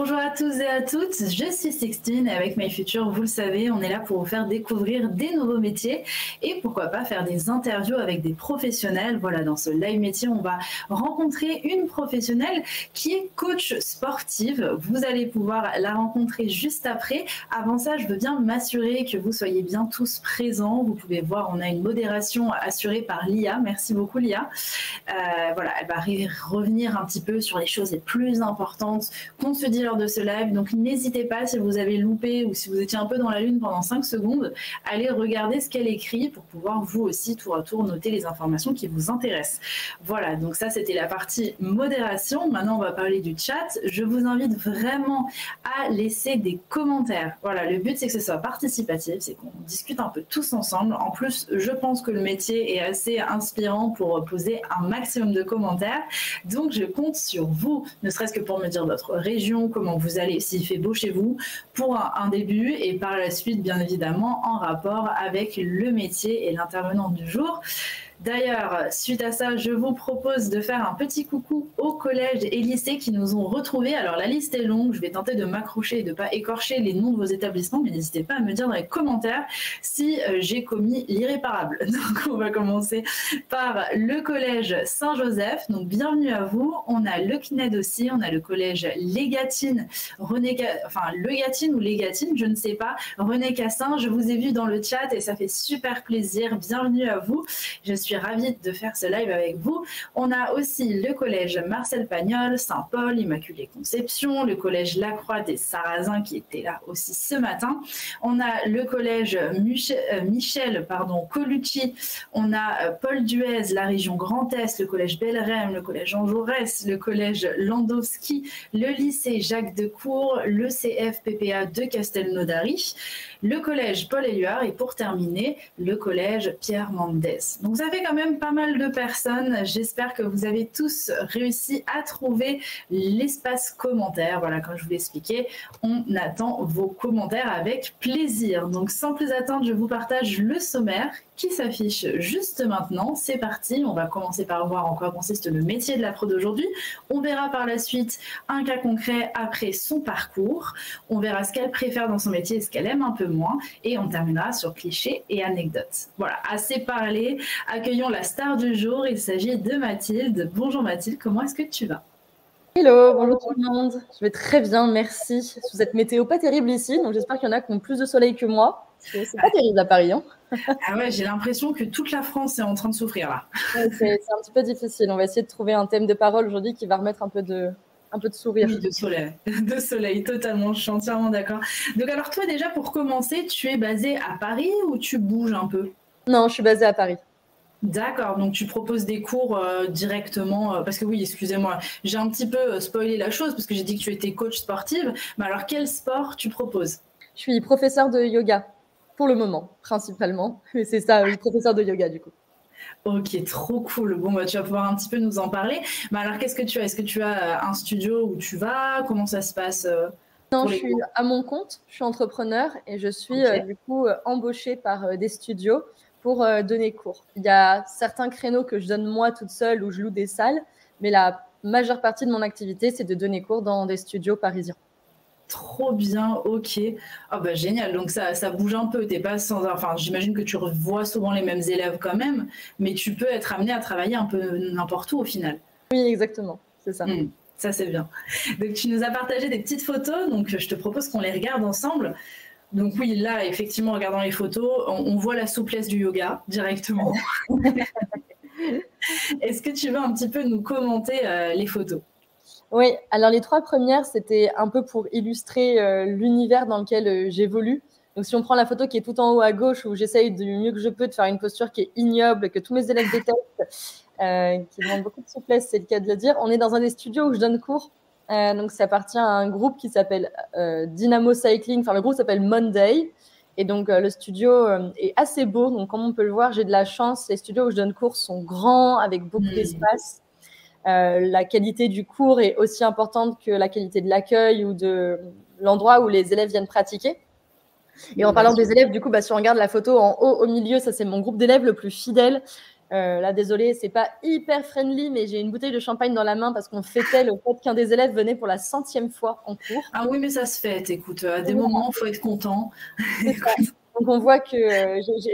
Bonjour à tous et à toutes, je suis Sixtine et avec My Future, vous le savez, on est là pour vous faire découvrir des nouveaux métiers et pourquoi pas faire des interviews avec des professionnels. Voilà, dans ce live métier, on va rencontrer une professionnelle qui est coach sportive. Vous allez pouvoir la rencontrer juste après. Avant ça, je veux bien m'assurer que vous soyez bien tous présents. Vous pouvez voir, on a une modération assurée par Lia. Merci beaucoup Lia. Voilà, elle va revenir un petit peu sur les choses les plus importantes qu'on se dit lors de ce live. Donc n'hésitez pas, si vous avez loupé ou si vous étiez un peu dans la lune pendant 5 secondes, allez regarder ce qu'elle écrit pour pouvoir vous aussi tour à tour noter les informations qui vous intéressent. Voilà, donc ça c'était la partie modération. Maintenant on va parler du chat. Je vous invite vraiment à laisser des commentaires. Voilà, le but c'est que ce soit participatif, c'est qu'on discute un peu tous ensemble. En plus, je pense que le métier est assez inspirant pour poser un maximum de commentaires. Donc je compte sur vous, ne serait-ce que pour me dire votre région, comment vous allez, s'il fait beau chez vous, pour un début et par la suite, bien évidemment, en rapport avec le métier et l'intervenant du jour. D'ailleurs, suite à ça, je vous propose de faire un petit coucou aux collèges et lycées qui nous ont retrouvés. Alors, la liste est longue, je vais tenter de m'accrocher et de ne pas écorcher les noms de vos établissements, mais n'hésitez pas à me dire dans les commentaires si j'ai commis l'irréparable. Donc, on va commencer par le collège Saint-Joseph. Donc, bienvenue à vous. On a le CNED aussi, on a le collège Légatine, Légatine ou Légatine, je ne sais pas. René Cassin, je vous ai vu dans le chat et ça fait super plaisir. Bienvenue à vous. Je suis ravie de faire ce live avec vous. On a aussi le collège Marcel Pagnol, Saint-Paul, Immaculée Conception, le collège Lacroix des Sarrasins qui était là aussi ce matin. On a le collège Michel Colucci, on a Paul Duez, la région Grand Est, le collège Bellerem, le collège Jean Jaurès, le collège Landowski, le lycée Jacques Decour, le CFPPA de Castelnaudary, le collège Paul Éluard et pour terminer, le collège Pierre Mendès. Donc ça fait quand même pas mal de personnes. J'espère que vous avez tous réussi à trouver l'espace commentaire. Voilà, comme je vous l'ai expliqué, on attend vos commentaires avec plaisir. Donc sans plus attendre, je vous partage le sommaire qui s'affiche juste maintenant. C'est parti, on va commencer par voir en quoi consiste le métier de la pro d'aujourd'hui. On verra par la suite un cas concret après son parcours. On verra ce qu'elle préfère dans son métier et ce qu'elle aime un peu moins. Et on terminera sur clichés et anecdotes. Voilà, assez parlé. Accueillons la star du jour. Il s'agit de Mathilde. Bonjour Mathilde, comment est-ce que tu vas ? Hello, bonjour tout le monde. Je vais très bien, merci. Sous cette météo pas terrible ici, donc j'espère qu'il y en a qui ont plus de soleil que moi. C'est pas terrible à Paris. Hein. Ah ouais, j'ai l'impression que toute la France est en train de souffrir là. Ouais, c'est un petit peu difficile. On va essayer de trouver un thème de parole aujourd'hui qui va remettre un peu de sourire. Oui, de soleil, totalement, je suis entièrement d'accord. Donc alors toi déjà pour commencer, tu es basée à Paris ou tu bouges un peu ? Non, je suis basée à Paris. D'accord, donc tu proposes des cours directement, parce que oui, excusez-moi, j'ai un petit peu spoilé la chose parce que j'ai dit que tu étais coach sportive, mais alors quel sport tu proposes ? Je suis professeure de yoga, pour le moment, principalement. Mais c'est ça, oui, professeure de yoga du coup. Ok, trop cool. Bon, bah, tu vas pouvoir un petit peu nous en parler. Mais alors, qu'est-ce que tu as ? Est-ce que tu as un studio où tu vas ? Comment ça se passe Non, je suis à mon compte, je suis entrepreneur et je suis du coup embauchée par des studios pour donner cours. Il y a certains créneaux que je donne moi toute seule où je loue des salles, mais la majeure partie de mon activité, c'est de donner cours dans des studios parisiens. Trop bien, ok. Ah bah génial, donc ça bouge un peu, t'es pas sans... Enfin, j'imagine que tu revois souvent les mêmes élèves quand même, mais tu peux être amené à travailler un peu n'importe où au final. Oui, exactement, c'est ça. Ça c'est bien. Donc tu nous as partagé des petites photos, donc je te propose qu'on les regarde ensemble. Donc oui, là, effectivement, en regardant les photos, on voit la souplesse du yoga directement. Est-ce que tu veux un petit peu nous commenter les photos ? Oui, alors les 3 premières, c'était un peu pour illustrer l'univers dans lequel j'évolue. Donc si on prend la photo qui est tout en haut à gauche, où j'essaye du mieux que je peux de faire une posture qui est ignoble, que tous mes élèves détestent, qui demande beaucoup de souplesse, c'est le cas de le dire. On est dans un des studios où je donne cours. Donc ça appartient à un groupe qui s'appelle Dynamo Cycling. Enfin, le groupe s'appelle Monday. Et donc le studio est assez beau. Donc comme on peut le voir, j'ai de la chance. Les studios où je donne cours sont grands, avec beaucoup d'espace. La qualité du cours est aussi importante que la qualité de l'accueil ou de l'endroit où les élèves viennent pratiquer. Et en parlant des élèves, du coup, si on regarde la photo en haut au milieu, ça c'est mon groupe d'élèves le plus fidèle. Là, désolée, c'est pas hyper friendly, mais j'ai une bouteille de champagne dans la main parce qu'on fêtait le fait qu'un des élèves venait pour la 100e fois en cours. Ah oui, mais ça se fait, écoute, à des moments, il faut être content. Donc, on voit que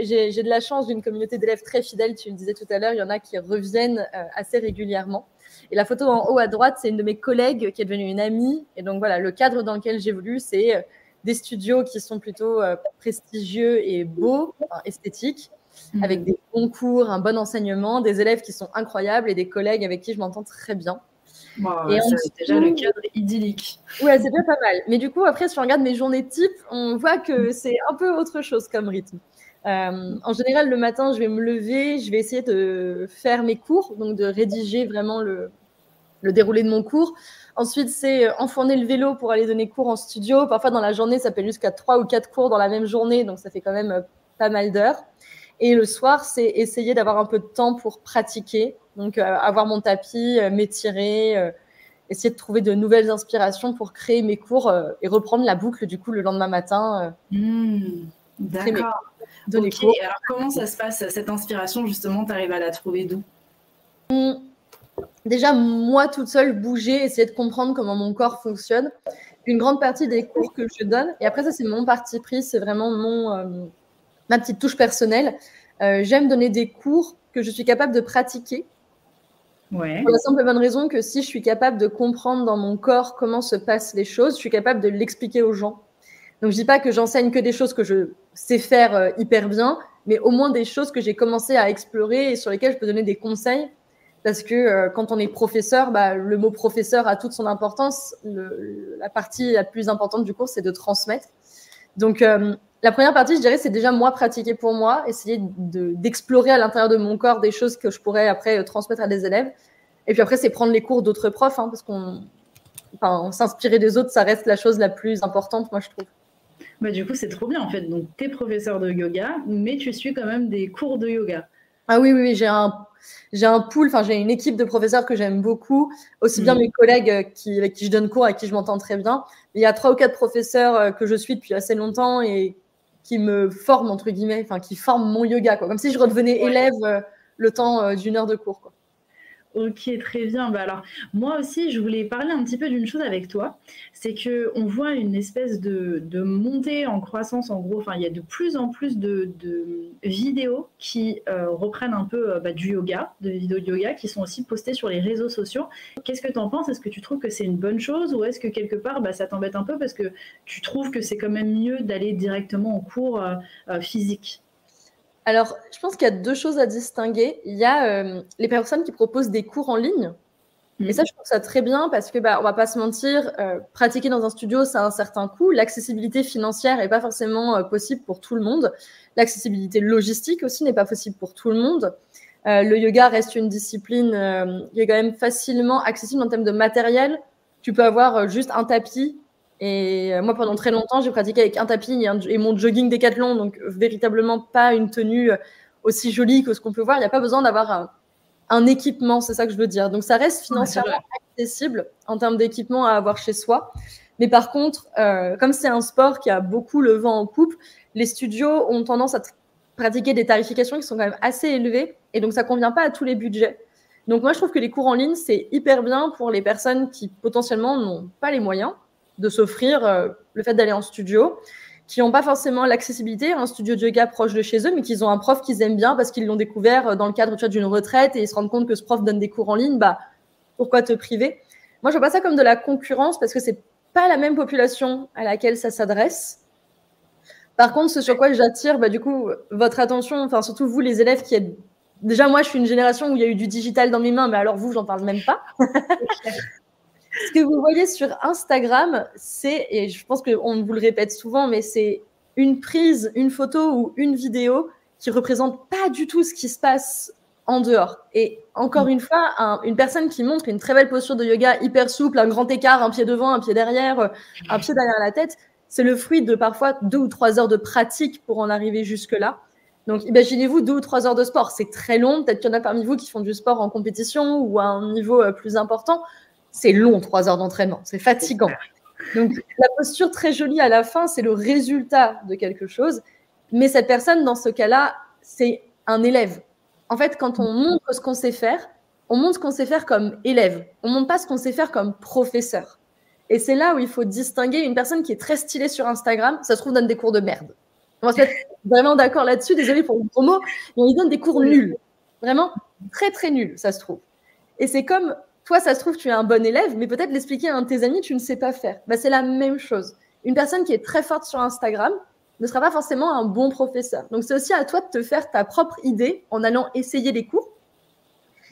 j'ai de la chance d'une communauté d'élèves très fidèles. Tu le disais tout à l'heure, il y en a qui reviennent assez régulièrement. Et la photo en haut à droite, c'est une de mes collègues qui est devenue une amie. Et donc, voilà, le cadre dans lequel j'évolue, c'est des studios qui sont plutôt prestigieux et beaux, enfin, esthétiques, avec des bons cours, un bon enseignement, des élèves qui sont incroyables et des collègues avec qui je m'entends très bien. Wow, et ça, c'est déjà le cadre idyllique. Ouais, c'est déjà pas mal. Mais du coup, après, si on regarde mes journées type, on voit que c'est un peu autre chose comme rythme. En général, le matin, je vais me lever, je vais essayer de faire mes cours, donc de rédiger vraiment le déroulé de mon cours. Ensuite, c'est enfourner le vélo pour aller donner cours en studio. Parfois, dans la journée, ça peut aller jusqu'à 3 ou 4 cours dans la même journée, donc ça fait quand même pas mal d'heures. Et le soir, c'est essayer d'avoir un peu de temps pour pratiquer, donc avoir mon tapis, m'étirer, essayer de trouver de nouvelles inspirations pour créer mes cours et reprendre la boucle du coup le lendemain matin. D'accord. Ok, alors comment ça se passe, cette inspiration, justement, tu arrives à la trouver d'où? Déjà, moi toute seule, bouger, essayer de comprendre comment mon corps fonctionne. Une grande partie des cours que je donne, et après ça c'est mon parti pris, c'est vraiment ma petite touche personnelle. J'aime donner des cours que je suis capable de pratiquer. Ouais. Pour la simple et bonne raison que si je suis capable de comprendre dans mon corps comment se passent les choses, je suis capable de l'expliquer aux gens. Donc, je dis pas que j'enseigne que des choses que je sais faire hyper bien, mais au moins des choses que j'ai commencé à explorer et sur lesquelles je peux donner des conseils. Parce que quand on est professeur, le mot professeur a toute son importance. La partie la plus importante du cours, c'est de transmettre. Donc, la première partie, je dirais, c'est déjà moi pratiquer pour moi, essayer d'explorer à l'intérieur de mon corps des choses que je pourrais après transmettre à des élèves. Et puis après, c'est prendre les cours d'autres profs, parce qu'on s'inspirer des autres, ça reste la chose la plus importante, moi, je trouve. Du coup, c'est trop bien, en fait. Donc, tu es professeur de yoga, mais tu suis quand même des cours de yoga. Ah oui, j'ai un pool, j'ai une équipe de professeurs que j'aime beaucoup, aussi bien mes collègues avec qui je donne cours, avec qui je m'entends très bien. Il y a 3 ou 4 professeurs que je suis depuis assez longtemps et qui me forment, entre guillemets, qui forment mon yoga, quoi. Comme si je redevenais élève le temps d'une heure de cours, quoi. Ok, très bien. Alors, moi aussi, je voulais parler un petit peu d'une chose avec toi. C'est qu'on voit une espèce de montée en croissance, en gros. Il y a de plus en plus de vidéos qui reprennent un peu du yoga, de vidéos de yoga, qui sont aussi postées sur les réseaux sociaux. Qu'est-ce que tu en penses? Est-ce que tu trouves que c'est une bonne chose ou est-ce que quelque part, ça t'embête un peu parce que tu trouves que c'est quand même mieux d'aller directement en cours physique? Alors, je pense qu'il y a 2 choses à distinguer. Il y a les personnes qui proposent des cours en ligne. Et ça, je trouve ça très bien parce que, on va pas se mentir, pratiquer dans un studio, ça a un certain coût. L'accessibilité financière est pas forcément possible pour tout le monde. L'accessibilité logistique aussi n'est pas possible pour tout le monde. Le yoga reste une discipline qui est quand même facilement accessible en termes de matériel. Tu peux avoir juste un tapis. Et moi, pendant très longtemps, j'ai pratiqué avec un tapis et mon jogging Décathlon, donc véritablement pas une tenue aussi jolie que ce qu'on peut voir. Il n'y a pas besoin d'avoir un équipement, c'est ça que je veux dire. Donc, ça reste financièrement accessible en termes d'équipement à avoir chez soi. Mais par contre, comme c'est un sport qui a beaucoup le vent en poupe, les studios ont tendance à pratiquer des tarifications qui sont quand même assez élevées. Et donc, ça ne convient pas à tous les budgets. Donc, moi, je trouve que les cours en ligne, c'est hyper bien pour les personnes qui potentiellement n'ont pas les moyens de s'offrir le fait d'aller en studio, qui n'ont pas forcément l'accessibilité à un studio de yoga proche de chez eux, mais qu'ils ont un prof qu'ils aiment bien parce qu'ils l'ont découvert dans le cadre d'une retraite et ils se rendent compte que ce prof donne des cours en ligne, pourquoi te priver? Moi, je vois pas ça comme de la concurrence parce que c'est pas la même population à laquelle ça s'adresse. Par contre, ce sur quoi j'attire, du coup, votre attention, surtout vous, les élèves qui êtes... Déjà, moi, je suis une génération où il y a eu du digital dans mes mains, mais alors vous, j'en parle même pas. Ce que vous voyez sur Instagram, et je pense qu'on vous le répète souvent, mais c'est une prise, une photo ou une vidéo qui représente pas du tout ce qui se passe en dehors. Et encore une fois, une personne qui montre une très belle posture de yoga hyper souple, un grand écart, un pied devant, un pied derrière la tête, c'est le fruit de parfois 2 ou 3 heures de pratique pour en arriver jusque-là. Donc, imaginez-vous 2 ou 3 heures de sport. C'est très long. Peut-être qu'il y en a parmi vous qui font du sport en compétition ou à un niveau plus important. C'est long, 3 heures d'entraînement. C'est fatigant. Donc, la posture très jolie à la fin, c'est le résultat de quelque chose. Mais cette personne, dans ce cas-là, c'est un élève. En fait, quand on montre ce qu'on sait faire, on montre ce qu'on sait faire comme élève. On montre pas ce qu'on sait faire comme professeur. Et c'est là où il faut distinguer une personne qui est très stylée sur Instagram, ça se trouve donne des cours de merde. On va se mettre vraiment d'accord là-dessus, désolé pour le gros mot, mais il donne des cours nuls. Vraiment très très nuls, ça se trouve. Et c'est comme, toi, ça se trouve, tu es un bon élève, mais peut-être l'expliquer à un de tes amis, tu ne sais pas faire. Bah, c'est la même chose. Une personne qui est très forte sur Instagram ne sera pas forcément un bon professeur. Donc, c'est aussi à toi de te faire ta propre idée en allant essayer les cours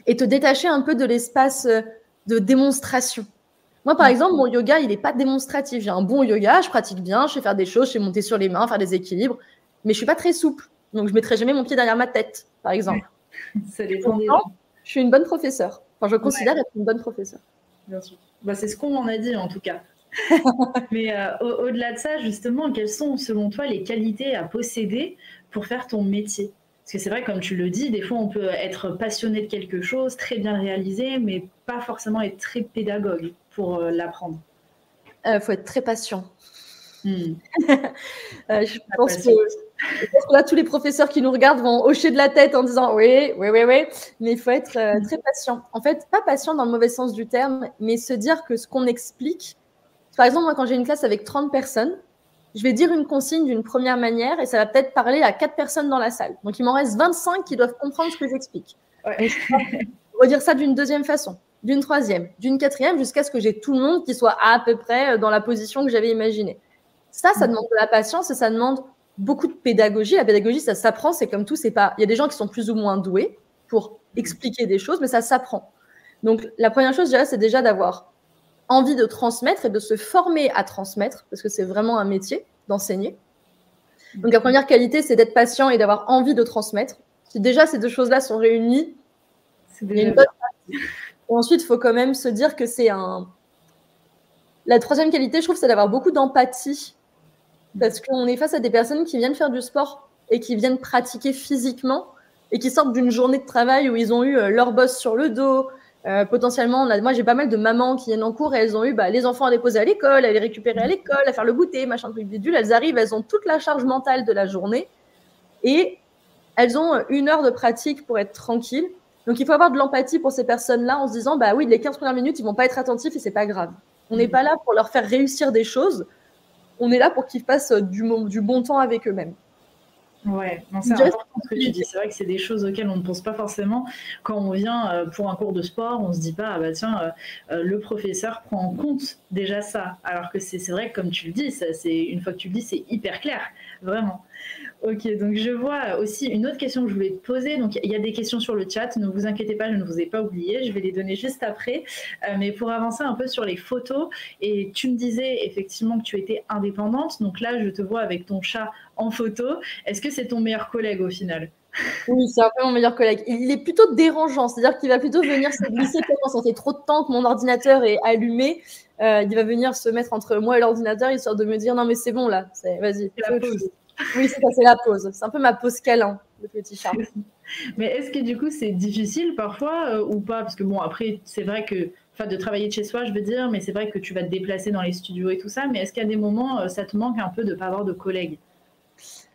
et te détacher un peu de l'espace de démonstration. Moi, par exemple, mon yoga, il n'est pas démonstratif. J'ai un bon yoga, je pratique bien, je sais faire des choses, je sais monter sur les mains, faire des équilibres, mais je ne suis pas très souple. Donc, je ne mettrai jamais mon pied derrière ma tête, par exemple. Ça dépend des gens. Je suis une bonne professeure. Enfin, je considère être une bonne professeure. Bien sûr. Bah, c'est ce qu'on m'en a dit, en tout cas. Mais au-delà de ça, justement, quelles sont, selon toi, les qualités à posséder pour faire ton métier? Parce que c'est vrai, comme tu le dis, des fois, on peut être passionné de quelque chose, très bien réalisé, mais pas forcément être très pédagogue pour l'apprendre. Faut être très patient. Je pense que là, tous les professeurs qui nous regardent vont hocher de la tête en disant oui, mais il faut être très patient. En fait, pas patient dans le mauvais sens du terme, mais se dire que ce qu'on explique, par exemple, moi, quand j'ai une classe avec 30 personnes, je vais dire une consigne d'une première manière et ça va peut-être parler à 4 personnes dans la salle. Donc, il m'en reste 25 qui doivent comprendre ce que j'explique. Ouais. Je vais redire ça d'une deuxième façon, d'une troisième, d'une quatrième, jusqu'à ce que j'ai tout le monde qui soit à peu près dans la position que j'avais imaginée. Ça demande de la patience et ça demande beaucoup de pédagogie. La pédagogie, ça s'apprend, c'est comme tout. C'est pas... Il y a des gens qui sont plus ou moins doués pour expliquer des choses, mais ça s'apprend. Donc, la première chose, je dirais, c'est déjà d'avoir envie de transmettre et de se former à transmettre, parce que c'est vraiment un métier d'enseigner. Donc, la première qualité, c'est d'être patient et d'avoir envie de transmettre. Si déjà ces deux choses-là sont réunies, il y a une bonne partie. Et ensuite, il faut quand même se dire que c'est un... La troisième qualité, je trouve, c'est d'avoir beaucoup d'empathie, parce qu'on est face à des personnes qui viennent faire du sport et qui viennent pratiquer physiquement et qui sortent d'une journée de travail où ils ont eu leur boss sur le dos. Potentiellement, moi j'ai pas mal de mamans qui viennent en cours et elles ont eu les enfants à déposer à l'école, à les récupérer à l'école, à faire le goûter, machin truc bidule. Elles arrivent, elles ont toute la charge mentale de la journée et elles ont 1 heure de pratique pour être tranquilles. Donc il faut avoir de l'empathie pour ces personnes-là en se disant bah oui, les 15 premières minutes ils vont pas être attentifs et c'est pas grave. On n'est pas là pour leur faire réussir des choses, on est là pour qu'ils passent du bon temps avec eux-mêmes. Ouais, c'est important ce que tu dis. C'est vrai que c'est des choses auxquelles on ne pense pas forcément quand on vient pour un cours de sport. On se dit pas, ah bah tiens, le professeur prend en compte déjà ça. Alors que c'est vrai que comme tu le dis, ça, une fois que tu le dis, c'est hyper clair, vraiment. Ok, donc je vois aussi une autre question que je voulais te poser. Donc il y a des questions sur le chat, ne vous inquiétez pas, je ne vous ai pas oublié, je vais les donner juste après. Mais pour avancer un peu sur les photos, et tu me disais effectivement que tu étais indépendante, donc là je te vois avec ton chat en photo. Est-ce que c'est ton meilleur collègue au final? Oui, c'est un peu mon meilleur collègue. Il est plutôt dérangeant, c'est-à-dire qu'il va plutôt venir se glisser quand ça fait trop de temps que mon ordinateur est allumé. Il va venir se mettre entre moi et l'ordinateur histoire de me dire non mais c'est bon là, vas-y. Oui, c'est ça, c'est la pause. C'est un peu ma pause câlin, le petit chat. Mais est-ce que du coup c'est difficile parfois ou pas? Parce que bon, après c'est vrai que, enfin de travailler de chez soi je veux dire, mais c'est vrai que tu vas te déplacer dans les studios et tout ça, mais est-ce qu'il y a des moments ça te manque un peu de ne pas avoir de collègues?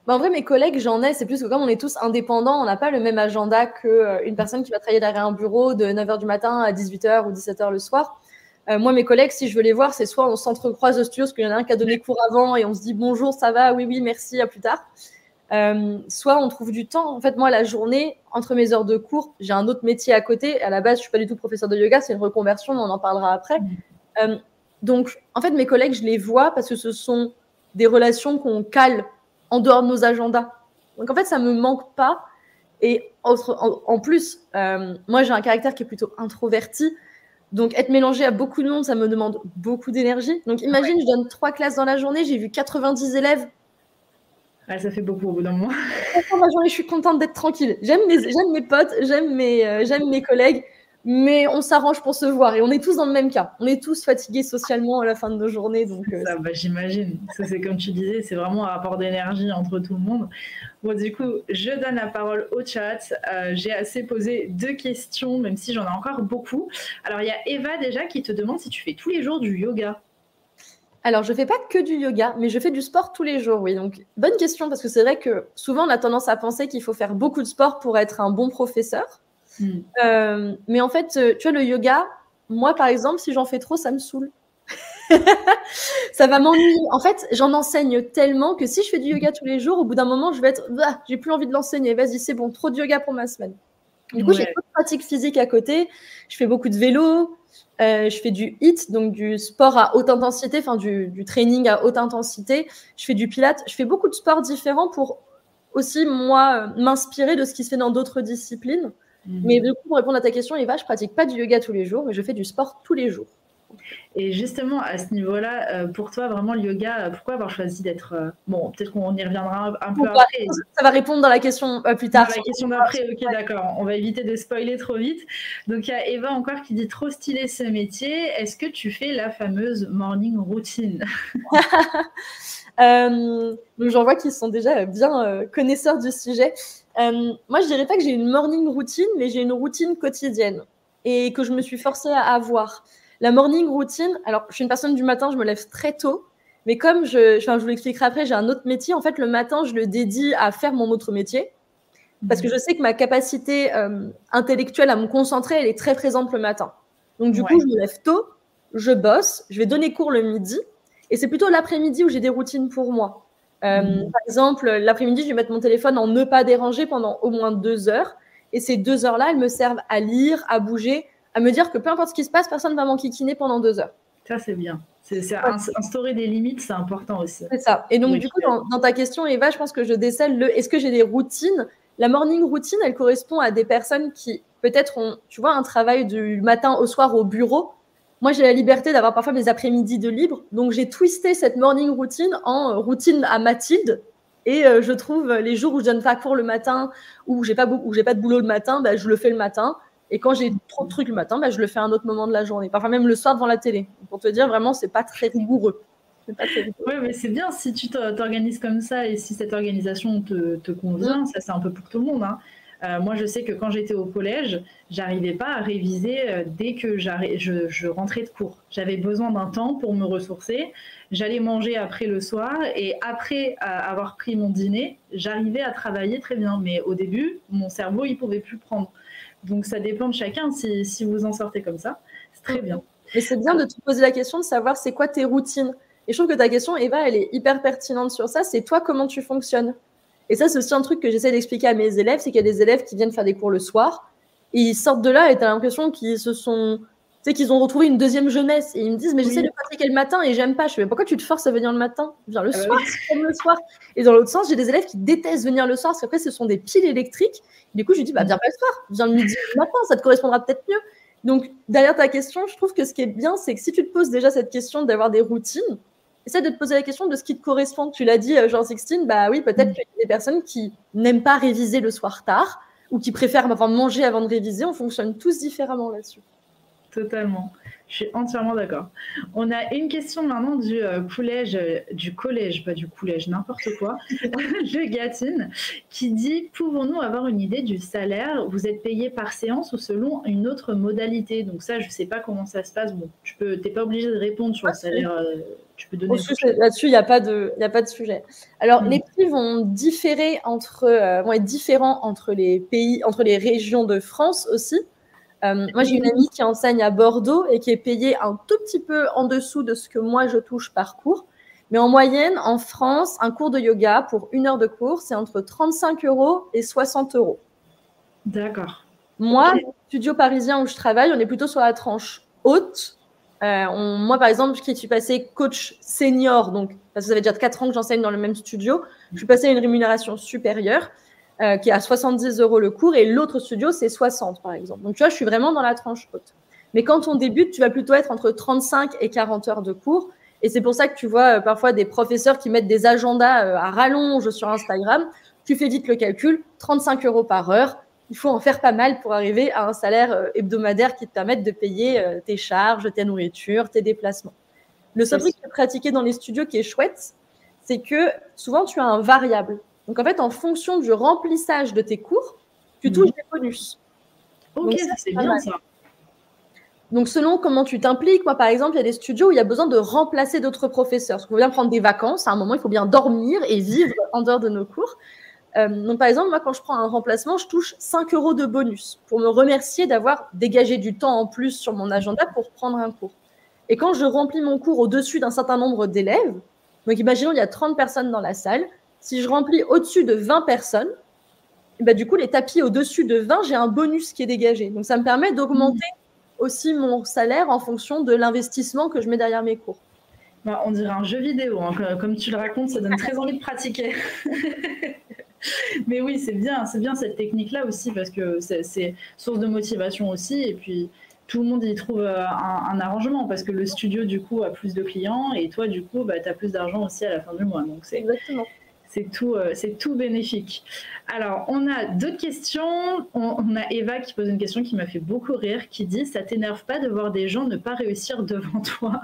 En vrai, mes collègues, j'en ai, c'est plus que comme on est tous indépendants, on n'a pas le même agenda qu'une personne qui va travailler derrière un bureau de 9h du matin à 18h ou 17h le soir. Moi, mes collègues, si je veux les voir, c'est soit on s'entrecroise au studio parce qu'il y en a un qui a donné cours avant et on se dit bonjour, ça va, oui, merci, à plus tard. Soit on trouve du temps. En fait, moi, la journée, entre mes heures de cours, j'ai un autre métier à côté. À la base, je suis pas du tout professeur de yoga, c'est une reconversion, mais on en parlera après. Donc, en fait, mes collègues, je les vois parce que ce sont des relations qu'on cale en dehors de nos agendas. Donc, en fait, ça me manque pas. Et en plus, moi, j'ai un caractère qui est plutôt introverti. Donc, être mélangé à beaucoup de monde, ça me demande beaucoup d'énergie. Donc, imagine, je donne 3 classes dans la journée, j'ai vu 90 élèves. Ouais, ça fait beaucoup au bout d'un moment. Dans la journée, je suis contente d'être tranquille. J'aime mes potes, j'aime mes collègues, mais on s'arrange pour se voir. Et on est tous dans le même cas. On est tous fatigués socialement à la fin de nos journées. Donc, ça, j'imagine. Ça, c'est comme tu disais, c'est vraiment un rapport d'énergie entre tout le monde. Bon, du coup, je donne la parole au chat. J'ai assez posé 2 questions, même si j'en ai encore beaucoup. Alors, il y a Eva déjà qui te demande si tu fais tous les jours du yoga. Alors, je fais pas que du yoga, mais je fais du sport tous les jours, oui. Donc, bonne question, parce que c'est vrai que souvent, on a tendance à penser qu'il faut faire beaucoup de sport pour être un bon professeur. Mais en fait, tu vois, le yoga, moi, par exemple, si j'en fais trop, ça me saoule. Ça va m'ennuyer. En fait, j'en enseigne tellement que si je fais du yoga tous les jours, au bout d'un moment, je vais être, j'ai plus envie de l'enseigner. Vas-y, c'est bon, trop de yoga pour ma semaine. Du coup, j'ai d'autres pratiques physiques à côté. Je fais beaucoup de vélo. Je fais du HIIT, donc du sport à haute intensité, enfin du training à haute intensité. Je fais du pilates. Je fais beaucoup de sports différents pour aussi, moi, m'inspirer de ce qui se fait dans d'autres disciplines. Mais du coup, pour répondre à ta question, Eva, je pratique pas du yoga tous les jours, mais je fais du sport tous les jours. Et justement, à ce niveau-là, pour toi, vraiment, le yoga, pourquoi avoir choisi d'être... Bon, peut-être qu'on y reviendra un peu après. Ça va répondre dans la question plus tard. Dans la question d'après, ok, d'accord. On va éviter de spoiler trop vite. Donc, il y a Eva encore qui dit « Trop stylé ce métier. Est-ce que tu fais la fameuse morning routine ?» Donc, j'en vois qu'ils sont déjà bien connaisseurs du sujet. Moi, je dirais pas que j'ai une morning routine, mais j'ai une routine quotidienne et que je me suis forcée à avoir. La morning routine, alors je suis une personne du matin, je me lève très tôt, mais comme je vous l'expliquerai après, j'ai un autre métier. En fait, le matin, je le dédie à faire mon autre métier parce que je sais que ma capacité intellectuelle à me concentrer, elle est très présente le matin. Donc, du coup, je me lève tôt, je bosse, je vais donner cours le midi et c'est plutôt l'après-midi où j'ai des routines pour moi. Par exemple, l'après-midi, je vais mettre mon téléphone en ne pas déranger pendant au moins 2 heures. Et ces 2 heures-là, elles me servent à lire, à bouger, à me dire que peu importe ce qui se passe, personne ne va m'enquiquiner pendant 2 heures. Ça, c'est bien. Instaurer des limites, c'est important aussi. C'est ça. Et donc, du coup, dans ta question, Eva, je pense que je décèle est-ce que j'ai des routines? La morning routine, elle correspond à des personnes qui, peut-être, ont, tu vois, un travail du matin au soir au bureau. Moi, j'ai la liberté d'avoir parfois mes après-midi de libre. Donc, j'ai twisté cette morning routine en routine à Mathilde. Et je trouve les jours où je donne pas cours le matin, où j'ai pas de boulot le matin, bah, je le fais le matin. Et quand j'ai trop de trucs le matin, bah, je le fais à un autre moment de la journée. Parfois même le soir devant la télé. Pour te dire, vraiment, c'est pas très rigoureux. Oui, mais c'est bien si tu t'organises comme ça et si cette organisation te convient. Ça, c'est un peu pour tout le monde. Hein. Moi, je sais que quand j'étais au collège, j'arrivais pas à réviser dès que je rentrais de cours. J'avais besoin d'un temps pour me ressourcer. J'allais manger après le soir et après avoir pris mon dîner, j'arrivais à travailler très bien. Mais au début, mon cerveau, il pouvait plus prendre. Donc, ça dépend de chacun. Si vous en sortez comme ça, c'est très bien. Mais c'est bien de te poser la question de savoir c'est quoi tes routines. Et je trouve que ta question, Eva, elle est hyper pertinente sur ça. C'est toi, comment tu fonctionnes. Et ça, c'est aussi un truc que j'essaie d'expliquer à mes élèves, c'est qu'il y a des élèves qui viennent faire des cours le soir et ils sortent de là et tu as l'impression qu'ils qu'ils ont retrouvé une deuxième jeunesse. Et ils me disent, mais j'essaie de pratiquer le matin et j'aime pas. Je fais, mais pourquoi tu te forces à venir le matin? Viens le soir, comme le soir. Et dans l'autre sens, j'ai des élèves qui détestent venir le soir parce qu'après, ce sont des piles électriques. Du coup, je lui dis, bah, viens pas le soir, viens le midi, le matin, ça te correspondra peut-être mieux. Donc, derrière ta question, je trouve que ce qui est bien, c'est que si tu te poses déjà cette question d'avoir des routines, essaie de te poser la question de ce qui te correspond. Tu l'as dit, Jean Sixtine, bah oui, peut-être qu'il y a des personnes qui n'aiment pas réviser le soir tard ou qui préfèrent manger avant de réviser. On fonctionne tous différemment là-dessus. Totalement. Je suis entièrement d'accord. On a une question maintenant du collège, pas du collège, n'importe quoi, de Gatine, qui dit « Pouvons-nous avoir une idée du salaire? Vous êtes payé par séance ou selon une autre modalité ?» Donc ça, je ne sais pas comment ça se passe. Bon, tu n'es pas obligé de répondre sur le salaire. Tu peux donner là-dessus, il n'y a pas de sujet. Alors, les prix vont être différents entre les pays, entre les régions de France aussi. Moi, j'ai une amie qui enseigne à Bordeaux et qui est payée un tout petit peu en dessous de ce que moi, je touche par cours. Mais en moyenne, en France, un cours de yoga pour 1 heure de cours, c'est entre 35 € et 60 €. D'accord. Moi, au studio parisien où je travaille, on est plutôt sur la tranche haute. Moi, par exemple, je suis passée coach senior, donc parce que ça fait déjà 4 ans que j'enseigne dans le même studio. Je suis passée à une rémunération supérieure. Qui est à 70 € le cours, et l'autre studio, c'est 60, par exemple. Donc, tu vois, je suis vraiment dans la tranche haute. Mais quand on débute, tu vas plutôt être entre 35 et 40 heures de cours. Et c'est pour ça que tu vois parfois des professeurs qui mettent des agendas à rallonge sur Instagram. Tu fais vite le calcul, 35 € par heure. Il faut en faire pas mal pour arriver à un salaire hebdomadaire qui te permette de payer tes charges, tes nourritures, tes déplacements. Le seul truc de pratiquer dans les studios qui est chouette, c'est que souvent, tu as un variable. Donc, en fait, en fonction du remplissage de tes cours, tu touches des bonus. Ok, c'est bien ça. Donc, selon comment tu t'impliques, moi, par exemple, il y a des studios où il y a besoin de remplacer d'autres professeurs. Il faut bien prendre des vacances. À un moment, il faut bien dormir et vivre en dehors de nos cours. Donc, par exemple, moi, quand je prends un remplacement, je touche 5 € de bonus pour me remercier d'avoir dégagé du temps en plus sur mon agenda pour prendre un cours. Et quand je remplis mon cours au-dessus d'un certain nombre d'élèves, donc imaginons il y a 30 personnes dans la salle, si je remplis au-dessus de 20 personnes, bah, du coup, les tapis au-dessus de 20, j'ai un bonus qui est dégagé. Donc, ça me permet d'augmenter aussi mon salaire en fonction de l'investissement que je mets derrière mes cours. Bah, on dirait un jeu vidéo, hein. Comme tu le racontes, ça donne très envie de pratiquer. Mais oui, c'est bien cette technique-là aussi, parce que c'est source de motivation aussi, et puis tout le monde y trouve un arrangement, parce que le studio, du coup, a plus de clients, et toi, du coup, bah, tu as plus d'argent aussi à la fin du mois. Donc Exactement. C'est tout bénéfique. Alors, on a d'autres questions. On a Eva qui pose une question qui m'a fait beaucoup rire, qui dit « Ça t'énerve pas de voir des gens ne pas réussir devant toi ?»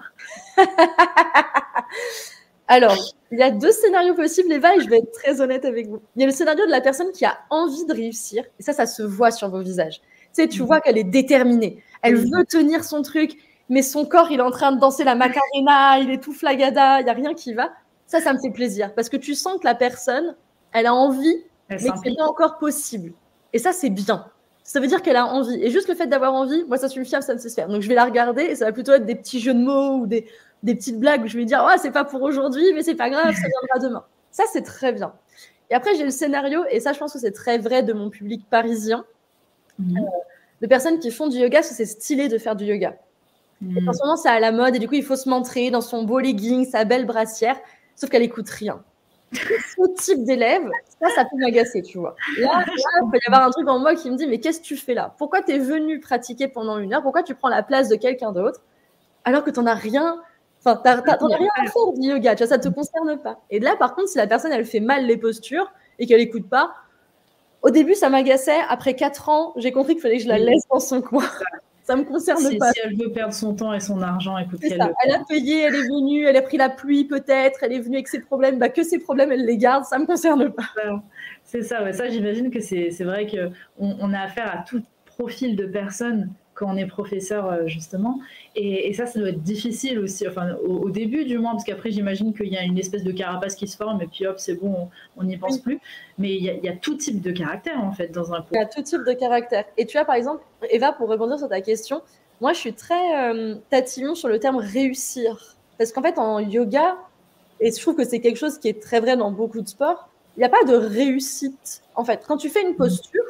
Alors, il y a 2 scénarios possibles, Eva, et je vais être très honnête avec vous. Il y a le scénario de la personne qui a envie de réussir, et ça se voit sur vos visages. Tu sais, tu vois qu'elle est déterminée. Elle veut tenir son truc, mais son corps, il est en train de danser la Macarena, il est tout flagada, il n'y a rien qui va. Ça me fait plaisir, parce que tu sens que la personne, elle a envie, mais que c'est pas encore possible. Et ça, c'est bien. Ça veut dire qu'elle a envie. Et juste le fait d'avoir envie, moi, ça suffit, ça me sait se faire. Donc, je vais la regarder, et ça va plutôt être des petits jeux de mots ou des petites blagues où je vais dire « c'est pas pour aujourd'hui, mais c'est pas grave, ça viendra demain ». Ça, c'est très bien. Et après, j'ai le scénario, et ça, je pense que c'est très vrai de mon public parisien, de personnes qui font du yoga parce que c'est stylé de faire du yoga. Et en ce moment, c'est à la mode, et du coup, il faut se montrer dans son beau legging, sa belle brassière, sauf qu'elle écoute rien. Ce type d'élève, ça peut m'agacer, tu vois. Là, il peut y avoir un truc en moi qui me dit « Mais qu'est-ce que tu fais là? Pourquoi tu es venu pratiquer pendant 1 heure? Pourquoi tu prends la place de quelqu'un d'autre alors que tu n'en as rien? Enfin, t'en as rien à faire du yoga, tu vois, ça ne te concerne pas. » Et là, par contre, si la personne, elle fait mal les postures et qu'elle n'écoute pas, au début, ça m'agaçait. Après 4 ans, j'ai compris qu'il fallait que je la laisse dans son coin. Ça ne me concerne pas. Si elle veut perdre son temps et son argent, écoute, elle a payé, elle est venue, elle a pris la pluie peut-être, elle est venue avec ses problèmes, que ses problèmes, elle les garde, ça ne me concerne pas. C'est ça, ça j'imagine que c'est vrai qu'on a affaire à tout profil de personnes quand on est professeur, justement. Et ça doit être difficile aussi, enfin, au début du moins, parce qu'après, j'imagine qu'il y a une espèce de carapace qui se forme, et puis hop, c'est bon, on n'y pense plus. Mais il y a tout type de caractère, en fait, dans un cours. Il y a tout type de caractère. Et tu vois, par exemple, Eva, pour rebondir sur ta question, moi, je suis très tatillon sur le terme « réussir ». Parce qu'en fait, en yoga, et je trouve que c'est quelque chose qui est très vrai dans beaucoup de sports, il n'y a pas de réussite. En fait, quand tu fais une posture,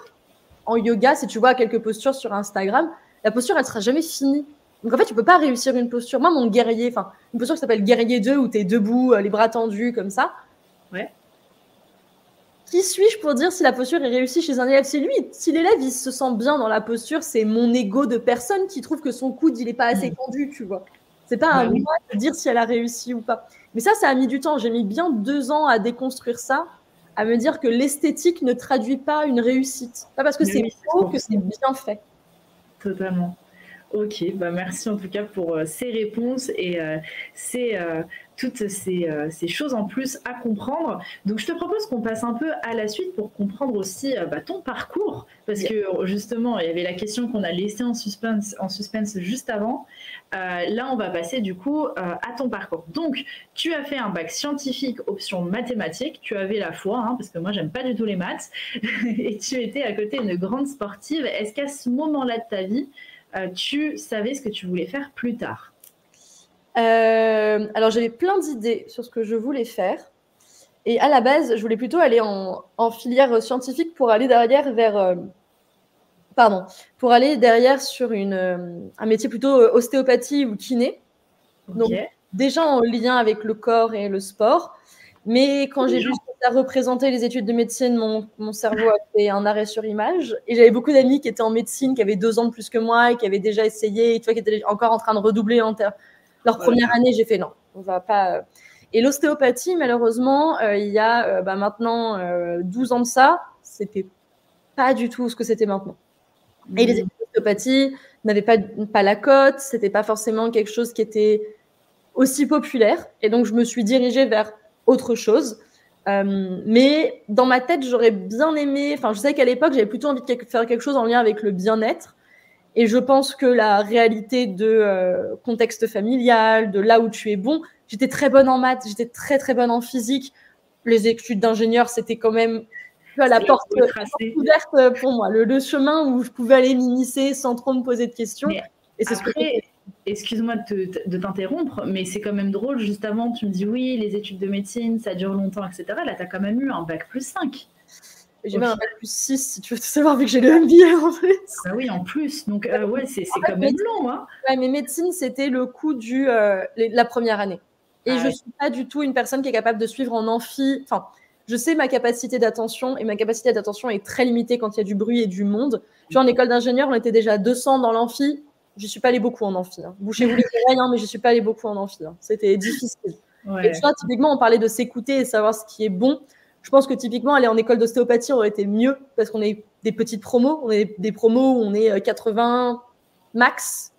en yoga, si tu vois quelques postures sur Instagram, la posture, elle ne sera jamais finie. Donc, en fait, tu ne peux pas réussir une posture. Moi, mon guerrier, enfin, une posture qui s'appelle guerrier 2, où tu es debout, les bras tendus, comme ça. Ouais. Qui suis-je pour dire si la posture est réussie chez un élève? C'est lui. Si l'élève, il se sent bien dans la posture, c'est mon ego de personne qui trouve que son coude, il n'est pas assez tendu, tu vois. C'est pas à moi de dire si elle a réussi ou pas. Mais ça a mis du temps. J'ai mis bien 2 ans à déconstruire ça, à me dire que l'esthétique ne traduit pas une réussite. Pas parce que c'est beau que c'est bien fait. Totalement. Ok, bah merci en tout cas pour ces réponses et toutes ces choses en plus à comprendre. Donc je te propose qu'on passe un peu à la suite pour comprendre aussi ton parcours, parce que justement il y avait la question qu'on a laissée en suspense juste avant. Là on va passer du coup à ton parcours. Donc tu as fait un bac scientifique option mathématiques, tu avais la foi, hein, parce que moi j'aime pas du tout les maths, et tu étais à côté d'une grande sportive. Est-ce qu'à ce moment-là de ta vie, tu savais ce que tu voulais faire plus tard? Alors, j'avais plein d'idées sur ce que je voulais faire. Et à la base, je voulais plutôt aller en filière scientifique pour aller derrière pour aller derrière sur un métier plutôt ostéopathie ou kiné. Okay. Donc, déjà en lien avec le corps et le sport. Mais quand j'ai vu ça représenter les études de médecine, mon cerveau a fait un arrêt sur image. Et j'avais beaucoup d'amis qui étaient en médecine, qui avaient 2 ans de plus que moi et qui avaient déjà essayé, et tu vois, qui étaient encore en train de redoubler leur première année. J'ai fait non, on va pas. Et l'ostéopathie, malheureusement, il y a maintenant 12 ans de ça, c'était pas du tout ce que c'était maintenant. Et les études d'ostéopathie n'avaient pas la cote, c'était pas forcément quelque chose qui était aussi populaire. Et donc, je me suis dirigée vers autre chose. Mais dans ma tête, j'aurais bien aimé... Enfin, je sais qu'à l'époque, j'avais plutôt envie de faire quelque chose en lien avec le bien-être. Et je pense que la réalité de contexte familial, de là où tu es bon, j'étais très bonne en maths, j'étais très très bonne en physique. Les études d'ingénieur, c'était quand même la porte ouverte pour moi, le chemin où je pouvais aller m'immiscer sans trop me poser de questions. Et c'est après, excuse-moi de t'interrompre, mais c'est quand même drôle, juste avant, tu me dis oui, les études de médecine, ça dure longtemps, etc. Là, tu as quand même eu un bac plus 5. J'ai même un bac plus 6, si tu veux tout savoir, vu que j'ai le MBA en plus. Ah oui, en plus. Donc, ouais, c'est quand même long. Hein. Ouais, mais médecine, c'était le coût de la première année. Et je ne suis pas du tout une personne qui est capable de suivre en amphi. Enfin, je sais ma capacité d'attention, et ma capacité d'attention est très limitée quand il y a du bruit et du monde. Tu vois, en école d'ingénieur, on était déjà 200 dans l'amphi. Je ne suis pas allée beaucoup en amphi. Hein. Bouchez-vous les oreilles, hein, mais je ne suis pas allée beaucoup en amphi. Hein. C'était difficile. Ouais. Et tu vois, typiquement, on parlait de s'écouter et savoir ce qui est bon. Je pense que typiquement, aller en école d'ostéopathie aurait été mieux parce qu'on est des petites promos. On est des promos où on est 80 max.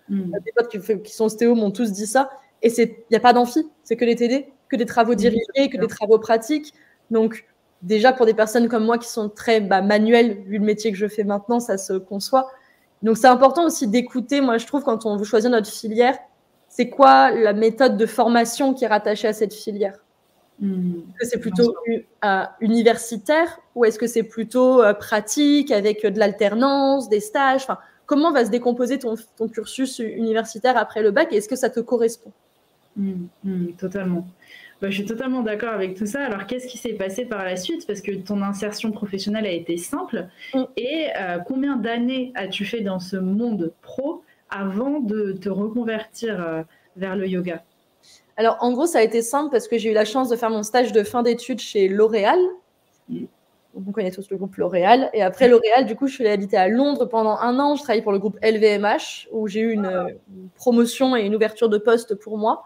Des potes qui sont ostéos m'ont tous dit ça. Et il n'y a pas d'amphi, c'est que les TD, que des travaux dirigés, que des travaux pratiques. Donc, déjà, pour des personnes comme moi qui sont très manuelles, vu le métier que je fais maintenant, ça se conçoit. Donc, c'est important aussi d'écouter, moi, je trouve, quand on veut choisir notre filière, c'est quoi la méthode de formation qui est rattachée à cette filière. Est-ce que c'est plutôt universitaire ou est-ce que c'est plutôt pratique avec de l'alternance, des stages, enfin, comment va se décomposer ton cursus universitaire après le bac et est-ce que ça te correspond? Totalement. Je suis totalement d'accord avec tout ça. Alors, qu'est-ce qui s'est passé par la suite? Parce que ton insertion professionnelle a été simple. Et combien d'années as-tu fait dans ce monde pro avant de te reconvertir vers le yoga? Alors, en gros, ça a été simple parce que j'ai eu la chance de faire mon stage de fin d'études chez L'Oréal. On connaît tous le groupe L'Oréal. Et après L'Oréal, du coup, je suis allée habiter à Londres pendant 1 an. Je travaillais pour le groupe LVMH où j'ai eu une promotion et une ouverture de poste pour moi.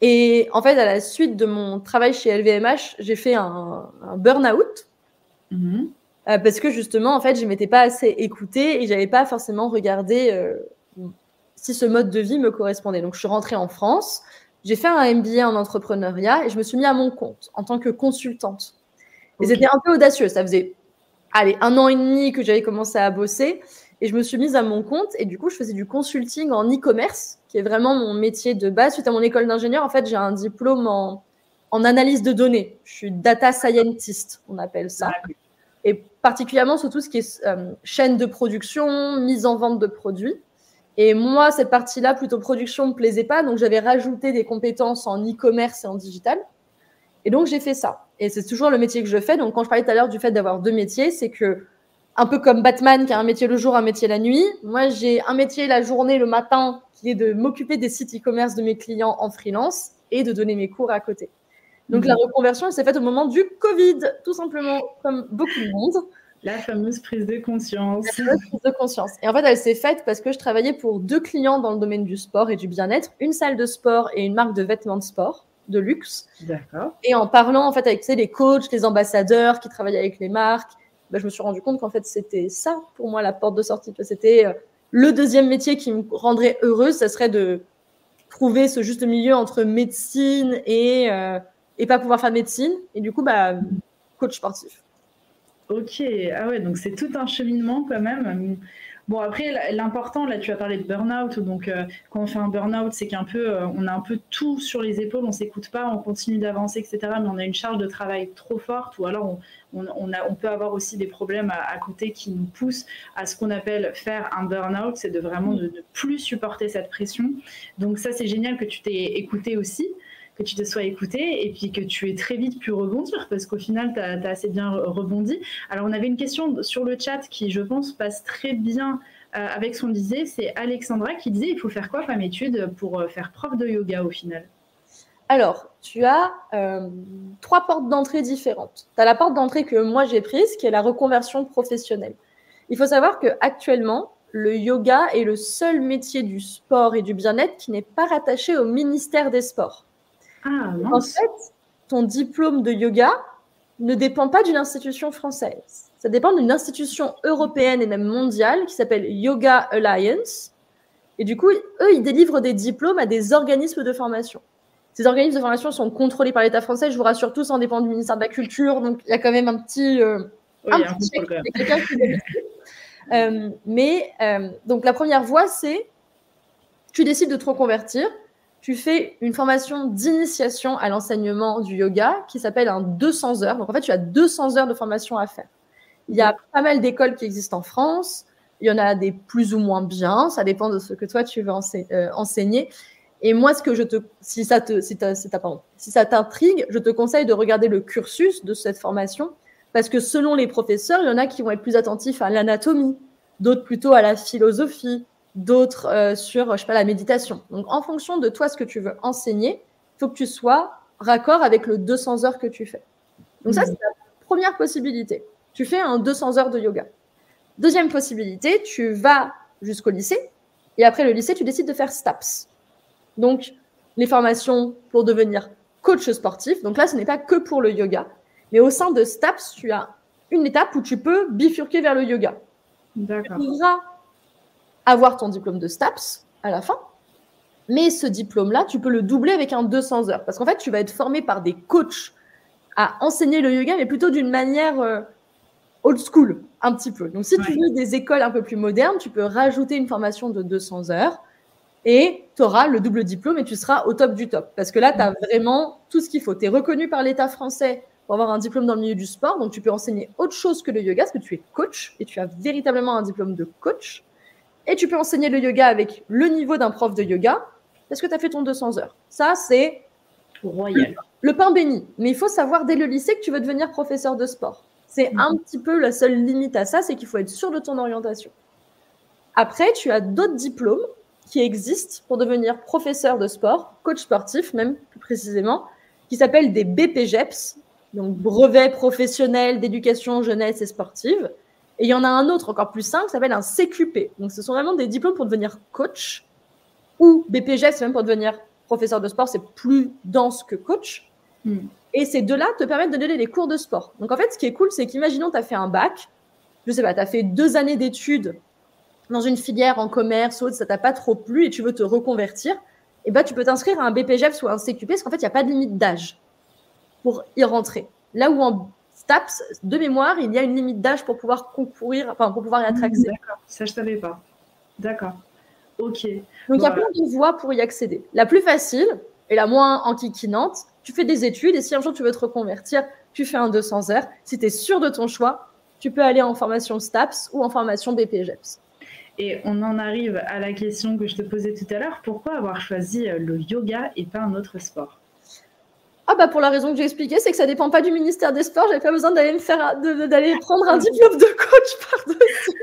Et en fait, à la suite de mon travail chez LVMH, j'ai fait un burn-out. Parce que justement, en fait, je ne m'étais pas assez écoutée et je n'avais pas forcément regardé si ce mode de vie me correspondait. Donc, je suis rentrée en France, j'ai fait un MBA en entrepreneuriat et je me suis mis à mon compte en tant que consultante. Et c'était un peu audacieux. Ça faisait 1 an et demi que j'avais commencé à bosser et je me suis mise à mon compte. Et du coup, je faisais du consulting en e-commerce, qui est vraiment mon métier de base. Suite à mon école d'ingénieur, en fait, j'ai un diplôme en analyse de données. Je suis data scientist, on appelle ça. Et particulièrement sur tout ce qui est chaîne de production, mise en vente de produits. Et moi, cette partie-là, plutôt production, ne me plaisait pas. Donc, j'avais rajouté des compétences en e-commerce et en digital. Et donc, j'ai fait ça. Et c'est toujours le métier que je fais. Donc, quand je parlais tout à l'heure du fait d'avoir 2 métiers, c'est que, un peu comme Batman qui a un métier le jour, un métier la nuit, moi, j'ai un métier la journée, le matin, qui est de m'occuper des sites e-commerce de mes clients en freelance et de donner mes cours à côté. Donc, la reconversion, elle s'est faite au moment du Covid, tout simplement, comme beaucoup de monde. La fameuse prise de conscience. La fameuse prise de conscience. Et en fait, elle s'est faite parce que je travaillais pour 2 clients dans le domaine du sport et du bien-être, une salle de sport et une marque de vêtements de sport, de luxe. D'accord. Et en parlant, en fait, avec les coachs, les ambassadeurs qui travaillaient avec les marques, je me suis rendu compte qu'en fait, c'était ça, pour moi, la porte de sortie. C'était le deuxième métier qui me rendrait heureuse, ça serait de trouver ce juste milieu entre médecine et pas pouvoir faire médecine. Et du coup, coach sportif. Ok, ah ouais, donc c'est tout un cheminement quand même. Bon, après, l'important, là, tu as parlé de burn-out. Donc, quand on fait un burn-out, c'est on a un peu tout sur les épaules, on ne s'écoute pas, on continue d'avancer, etc. Mais on a une charge de travail trop forte ou alors on peut avoir aussi des problèmes à côté qui nous poussent à ce qu'on appelle faire un burn-out. C'est de vraiment de ne plus supporter cette pression. Donc, ça, c'est génial que tu t'aies écouté aussi, que tu te sois écouté et puis que tu aies très vite pu rebondir parce qu'au final, tu as assez bien rebondi. Alors, on avait une question sur le chat qui, je pense, passe très bien avec ce qu'on disait. C'est Alexandra qui disait, il faut faire quoi comme étude pour faire prof de yoga au final? Alors, tu as 3 portes d'entrée différentes. Tu as la porte d'entrée que moi j'ai prise, qui est la reconversion professionnelle. Il faut savoir qu'actuellement, le yoga est le seul métier du sport et du bien-être qui n'est pas rattaché au ministère des Sports. En fait, ton diplôme de yoga ne dépend pas d'une institution française. Ça dépend d'une institution européenne et même mondiale qui s'appelle Yoga Alliance. Et du coup, eux, ils délivrent des diplômes à des organismes de formation. Ces organismes de formation sont contrôlés par l'État français. Je vous rassure tous, ça dépend du ministère de la Culture. Donc, il y a quand même un petit... Donc, la première voie, c'est tu décides de te reconvertir. Tu fais une formation d'initiation à l'enseignement du yoga qui s'appelle un 200 heures. Donc, en fait, tu as 200 heures de formation à faire. Il y a pas mal d'écoles qui existent en France. Il y en a des plus ou moins bien. Ça dépend de ce que toi, tu veux enseigner. Et moi, si ça t'intrigue, je te conseille de regarder le cursus de cette formation parce que selon les professeurs, il y en a qui vont être plus attentifs à l'anatomie, d'autres plutôt à la philosophie, d'autres sur, je sais pas, la méditation. Donc, en fonction de toi, ce que tu veux enseigner, il faut que tu sois raccord avec le 200 heures que tu fais. Donc, ça, c'est la première possibilité. Tu fais un 200 heures de yoga. Deuxième possibilité, tu vas jusqu'au lycée et après le lycée, tu décides de faire STAPS. Donc, les formations pour devenir coach sportif. Donc là, ce n'est pas que pour le yoga, mais au sein de STAPS, tu as une étape où tu peux bifurquer vers le yoga. D'accord. Tu devras avoir ton diplôme de STAPS à la fin, mais ce diplôme-là, tu peux le doubler avec un 200 heures. Parce qu'en fait, tu vas être formé par des coachs à enseigner le yoga, mais plutôt d'une manière old school, un petit peu. Donc, si tu veux des écoles un peu plus modernes, tu peux rajouter une formation de 200 heures et tu auras le double diplôme et tu seras au top du top. Parce que là, tu as vraiment tout ce qu'il faut. Tu es reconnu par l'État français pour avoir un diplôme dans le milieu du sport, donc tu peux enseigner autre chose que le yoga, parce que tu es coach et tu as véritablement un diplôme de coach. Et tu peux enseigner le yoga avec le niveau d'un prof de yoga, parce que tu as fait ton 200 heures. Ça, c'est royal. Le pain béni. Mais il faut savoir dès le lycée que tu veux devenir professeur de sport. C'est un petit peu la seule limite à ça, c'est qu'il faut être sûr de ton orientation. Après, tu as d'autres diplômes qui existent pour devenir professeur de sport, coach sportif même plus précisément, qui s'appellent des BPGEPS, donc brevet professionnel d'éducation jeunesse et sportive. Et il y en a un autre encore plus simple qui s'appelle un CQP. Donc ce sont vraiment des diplômes pour devenir coach, ou BPGEPS même pour devenir professeur de sport, c'est plus dense que coach. Et ces deux-là te permettent de donner des cours de sport. Donc en fait, ce qui est cool, c'est qu'imaginons tu as fait un bac, je sais pas, tu as fait 2 années d'études dans une filière en commerce ou autre, ça t'a pas trop plu et tu veux te reconvertir, et ben tu peux t'inscrire à un BPGEPS ou à un CQP parce qu'en fait, il n'y a pas de limite d'âge pour y rentrer. Là où en STAPS, de mémoire, il y a une limite d'âge pour pouvoir concourir, enfin pour pouvoir y être accès. D'accord, ça je savais pas. D'accord, ok. Donc il y a plein de voies pour y accéder. La plus facile et la moins enquiquinante, tu fais des études et si un jour tu veux te reconvertir, tu fais un 200 heures. Si tu es sûr de ton choix, tu peux aller en formation STAPS ou en formation BPGEPS. Et on en arrive à la question que je te posais tout à l'heure. Pourquoi avoir choisi le yoga et pas un autre sport? Ah bah pour la raison que j'ai expliquée, c'est que ça dépend pas du ministère des Sports. J'avais pas besoin d'aller d'aller prendre un diplôme de coach par-dessus.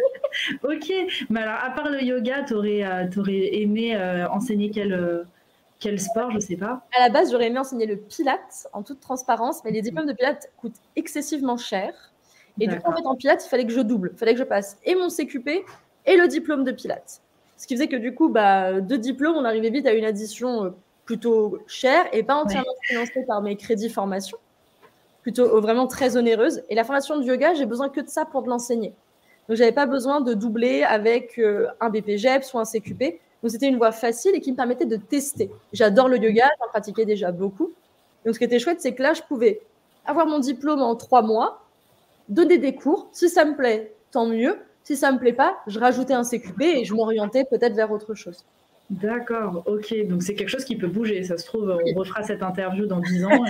Ok, mais alors à part le yoga, t'aurais aimé enseigner quel sport, je sais pas. À la base, j'aurais aimé enseigner le Pilates en toute transparence, mais les diplômes de Pilates coûtent excessivement cher. Et du coup, en fait, en Pilates, il fallait que je double. Il fallait que je passe et mon CQP et le diplôme de Pilates. Ce qui faisait que du coup, 2 diplômes, on arrivait vite à une addition plutôt chère et pas entièrement financée par mes crédits formation, plutôt vraiment très onéreuse. Et la formation de yoga, j'ai besoin que de ça pour de l'enseigner. Donc, j'avais pas besoin de doubler avec un BPGEPS ou un CQP. Donc, c'était une voie facile et qui me permettait de tester. J'adore le yoga, j'en pratiquais déjà beaucoup. Donc, ce qui était chouette, c'est que là, je pouvais avoir mon diplôme en 3 mois, donner des cours. Si ça me plaît, tant mieux. Si ça me plaît pas, je rajoutais un CQP et je m'orientais peut-être vers autre chose. D'accord, ok. Donc, c'est quelque chose qui peut bouger. Ça se trouve, on refera cette interview dans 10 ans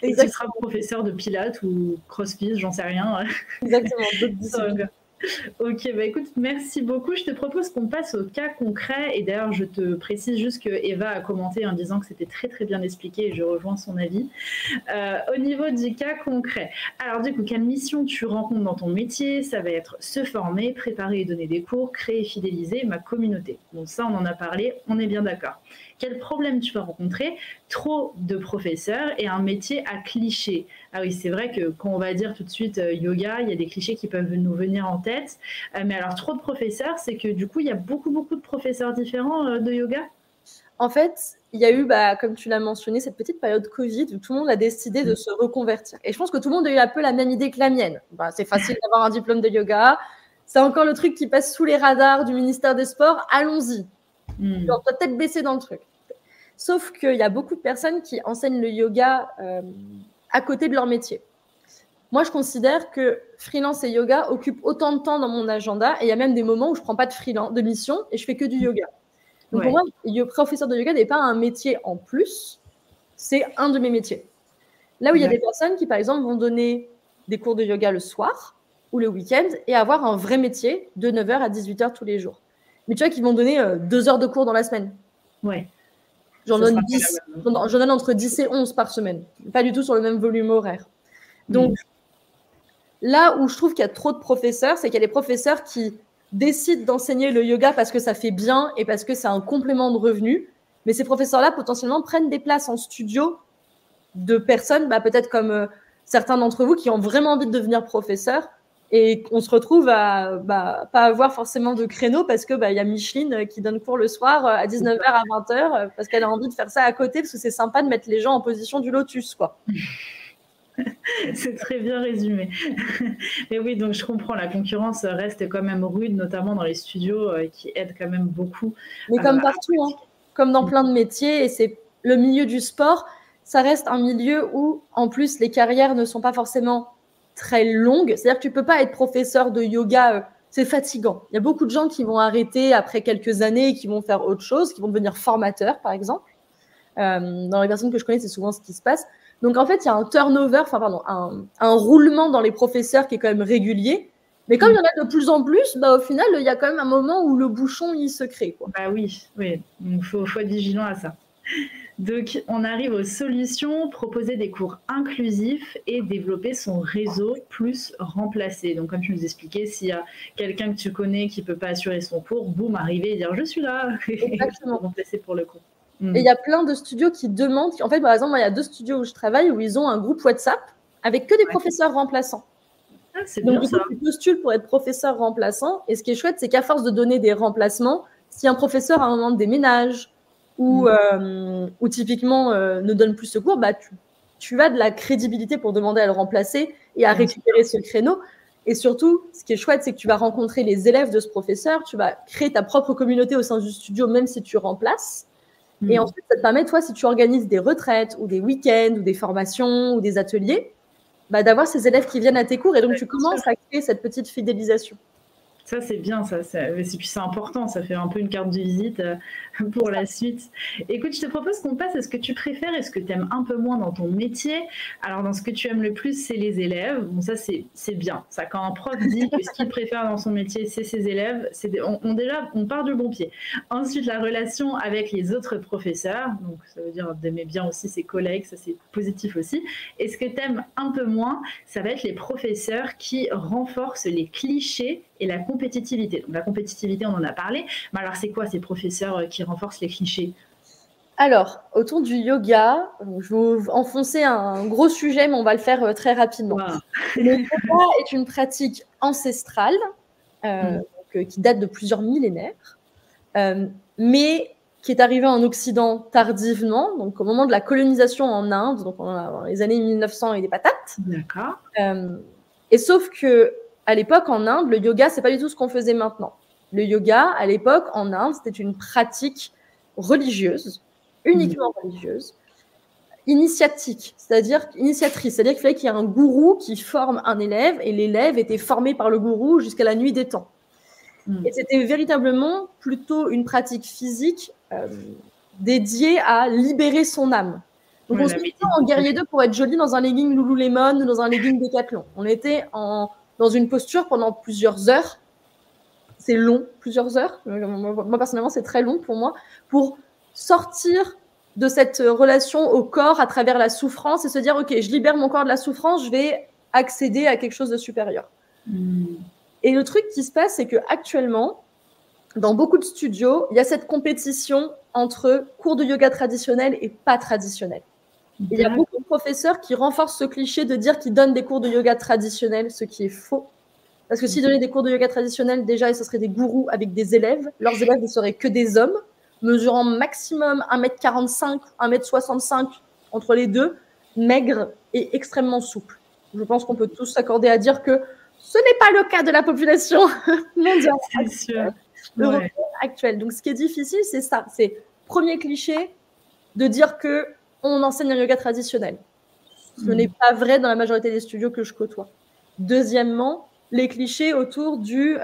et tu seras professeur de pilates ou crossfit, j'en sais rien. Exactement, d'autres disciplines. Ok, écoute, merci beaucoup. Je te propose qu'on passe au cas concret. Et d'ailleurs, je te précise juste que Eva a commenté en disant que c'était très très bien expliqué et je rejoins son avis. Au niveau du cas concret, alors du coup, quelle mission tu rencontres dans ton métier? Ça va être se former, préparer et donner des cours, créer et fidéliser ma communauté. Donc ça, on en a parlé, on est bien d'accord. Quel problème tu vas rencontrer? Trop de professeurs et un métier à clichés. Ah oui, c'est vrai que quand on va dire tout de suite yoga, il y a des clichés qui peuvent nous venir en tête. Mais alors, trop de professeurs, c'est que du coup, il y a beaucoup de professeurs différents de yoga? En fait, il y a eu, comme tu l'as mentionné, cette petite période Covid où tout le monde a décidé de se reconvertir. Et je pense que tout le monde a eu un peu la même idée que la mienne. C'est facile d'avoir un diplôme de yoga. C'est encore le truc qui passe sous les radars du ministère des Sports. Allons-y. On doit peut-être baisser dans le truc. Sauf qu'il y a beaucoup de personnes qui enseignent le yoga à côté de leur métier. moi, je considère que freelance et yoga occupent autant de temps dans mon agenda. Et il y a même des moments où je ne prends pas de mission et je fais que du yoga. Donc pour moi, professeur de yoga n'est pas un métier en plus, c'est un de mes métiers. Là où il y a des personnes qui, par exemple, vont donner des cours de yoga le soir ou le week-end et avoir un vrai métier de 9h à 18h tous les jours. Mais tu vois qu'ils vont donner 2 heures de cours dans la semaine. Ouais. J'en donne entre 10 et 11 par semaine. Pas du tout sur le même volume horaire. Donc, là où je trouve qu'il y a trop de professeurs, c'est qu'il y a des professeurs qui décident d'enseigner le yoga parce que ça fait bien et parce que c'est un complément de revenu. Mais ces professeurs-là, potentiellement, prennent des places en studio de personnes, peut-être comme certains d'entre vous qui ont vraiment envie de devenir professeurs. Et on se retrouve à pas avoir forcément de créneau parce que y a Micheline qui donne cours le soir à 19h à 20h parce qu'elle a envie de faire ça à côté parce que c'est sympa de mettre les gens en position du lotus, quoi. C'est très bien résumé. Mais oui, donc je comprends, la concurrence reste quand même rude, notamment dans les studios qui aident quand même beaucoup. Mais comme partout, comme dans plein de métiers, et c'est le milieu du sport, ça reste un milieu où, en plus, les carrières ne sont pas forcément très longues. C'est-à-dire que tu ne peux pas être professeur de yoga, c'est fatigant. Il y a beaucoup de gens qui vont arrêter après quelques années et qui vont faire autre chose, qui vont devenir formateurs, par exemple. Dans les personnes que je connais, c'est souvent ce qui se passe. Donc, en fait, il y a un turnover, un roulement dans les professeurs qui est quand même régulier. Mais comme il y en a de plus en plus, au final, il y a quand même un moment où le bouchon, il se crée, quoi. Oui. Donc, faut être vigilant à ça. Donc, on arrive aux solutions, proposer des cours inclusifs et développer son réseau plus remplacer. Donc, comme tu nous expliquais, s'il y a quelqu'un que tu connais qui ne peut pas assurer son cours, boum, arriver et dire « je suis là ». Exactement. Remplacer pour le cours. Et il y a plein de studios qui demandent. En fait, par exemple, il y a 2 studios où je travaille où ils ont un groupe WhatsApp avec que des professeurs remplaçants. C'est donc, bien ça. Tu postules pour être professeur remplaçant. Et ce qui est chouette, c'est qu'à force de donner des remplacements, si un professeur à un moment déménage ou typiquement ne donne plus ce cours, tu as de la crédibilité pour demander à le remplacer et à récupérer ce créneau. Et surtout, ce qui est chouette, c'est que tu vas rencontrer les élèves de ce professeur, tu vas créer ta propre communauté au sein du studio, même si tu remplaces. Et ensuite, ça te permet, toi, si tu organises des retraites ou des week-ends ou des formations ou des ateliers, d'avoir ces élèves qui viennent à tes cours. Et donc, tu commences à créer cette petite fidélisation. Ça, c'est bien, c'est important, ça fait un peu une carte de visite pour la suite. Écoute, je te propose qu'on passe à ce que tu préfères et ce que tu aimes un peu moins dans ton métier. Alors, dans ce que tu aimes le plus, c'est les élèves. Bon, ça, c'est bien. Ça, quand un prof dit que ce qu'il préfère dans son métier, c'est ses élèves, on part du bon pied. Ensuite, la relation avec les autres professeurs. Donc, ça veut dire d'aimer bien aussi ses collègues, ça, c'est positif aussi. Et ce que tu aimes un peu moins, ça va être les professeurs qui renforcent les clichés et la compétitivité. Donc, la compétitivité, on en a parlé. Mais alors, c'est quoi ces professeurs qui renforcent les clichés? Alors, autour du yoga, je vais vous enfoncer un gros sujet, mais on va le faire très rapidement. Wow. Le yoga est une pratique ancestrale qui date de plusieurs millénaires, mais qui est arrivée en Occident tardivement, donc au moment de la colonisation en Inde, donc dans les années 1900 et des patates. D'accord. Et sauf que à l'époque, en Inde, le yoga, c'est pas du tout ce qu'on faisait maintenant. Le yoga, à l'époque, en Inde, c'était une pratique religieuse, uniquement religieuse, initiatrice, c'est-à-dire qu'il fallait qu'il y ait un gourou qui forme un élève, et l'élève était formé par le gourou jusqu'à la nuit des temps. Et c'était véritablement plutôt une pratique physique dédiée à libérer son âme. Donc, on se mettait en guerrier 2 pour être joli dans un legging Lululemon ou dans un legging Decathlon. On était dans une posture pendant plusieurs heures. C'est long, plusieurs heures. Moi, personnellement, c'est très long pour moi. Pour sortir de cette relation au corps à travers la souffrance et se dire, OK, je libère mon corps de la souffrance, je vais accéder à quelque chose de supérieur. Et le truc qui se passe, c'est qu'actuellement, dans beaucoup de studios, il y a cette compétition entre cours de yoga traditionnels et pas traditionnels. Il y a beaucoup de professeurs qui renforcent ce cliché de dire qu'ils donnent des cours de yoga traditionnels, ce qui est faux. Parce que s'ils donnaient des cours de yoga traditionnels, déjà, ce seraient des gourous avec des élèves. Leurs élèves ne seraient que des hommes, mesurant maximum 1m45, 1m65 entre les deux, maigres et extrêmement souples. Je pense qu'on peut tous s'accorder à dire que ce n'est pas le cas de la population mondiale européenne actuelle. Donc, ce qui est difficile, c'est ça. C'est premier cliché de dire que on enseigne un yoga traditionnel. Ce n'est pas vrai dans la majorité des studios que je côtoie. Deuxièmement, les clichés autour du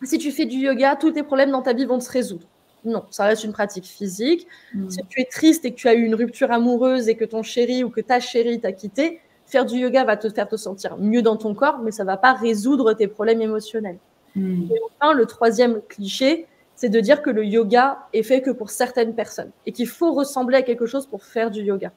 si tu fais du yoga, tous tes problèmes dans ta vie vont se résoudre. Non, ça reste une pratique physique. Si tu es triste et que tu as eu une rupture amoureuse et que ton chéri ou que ta chérie t'a quitté, faire du yoga va te faire te sentir mieux dans ton corps, mais ça ne va pas résoudre tes problèmes émotionnels. Et enfin, le troisième cliché, c'est de dire que le yoga est fait que pour certaines personnes et qu'il faut ressembler à quelque chose pour faire du yoga.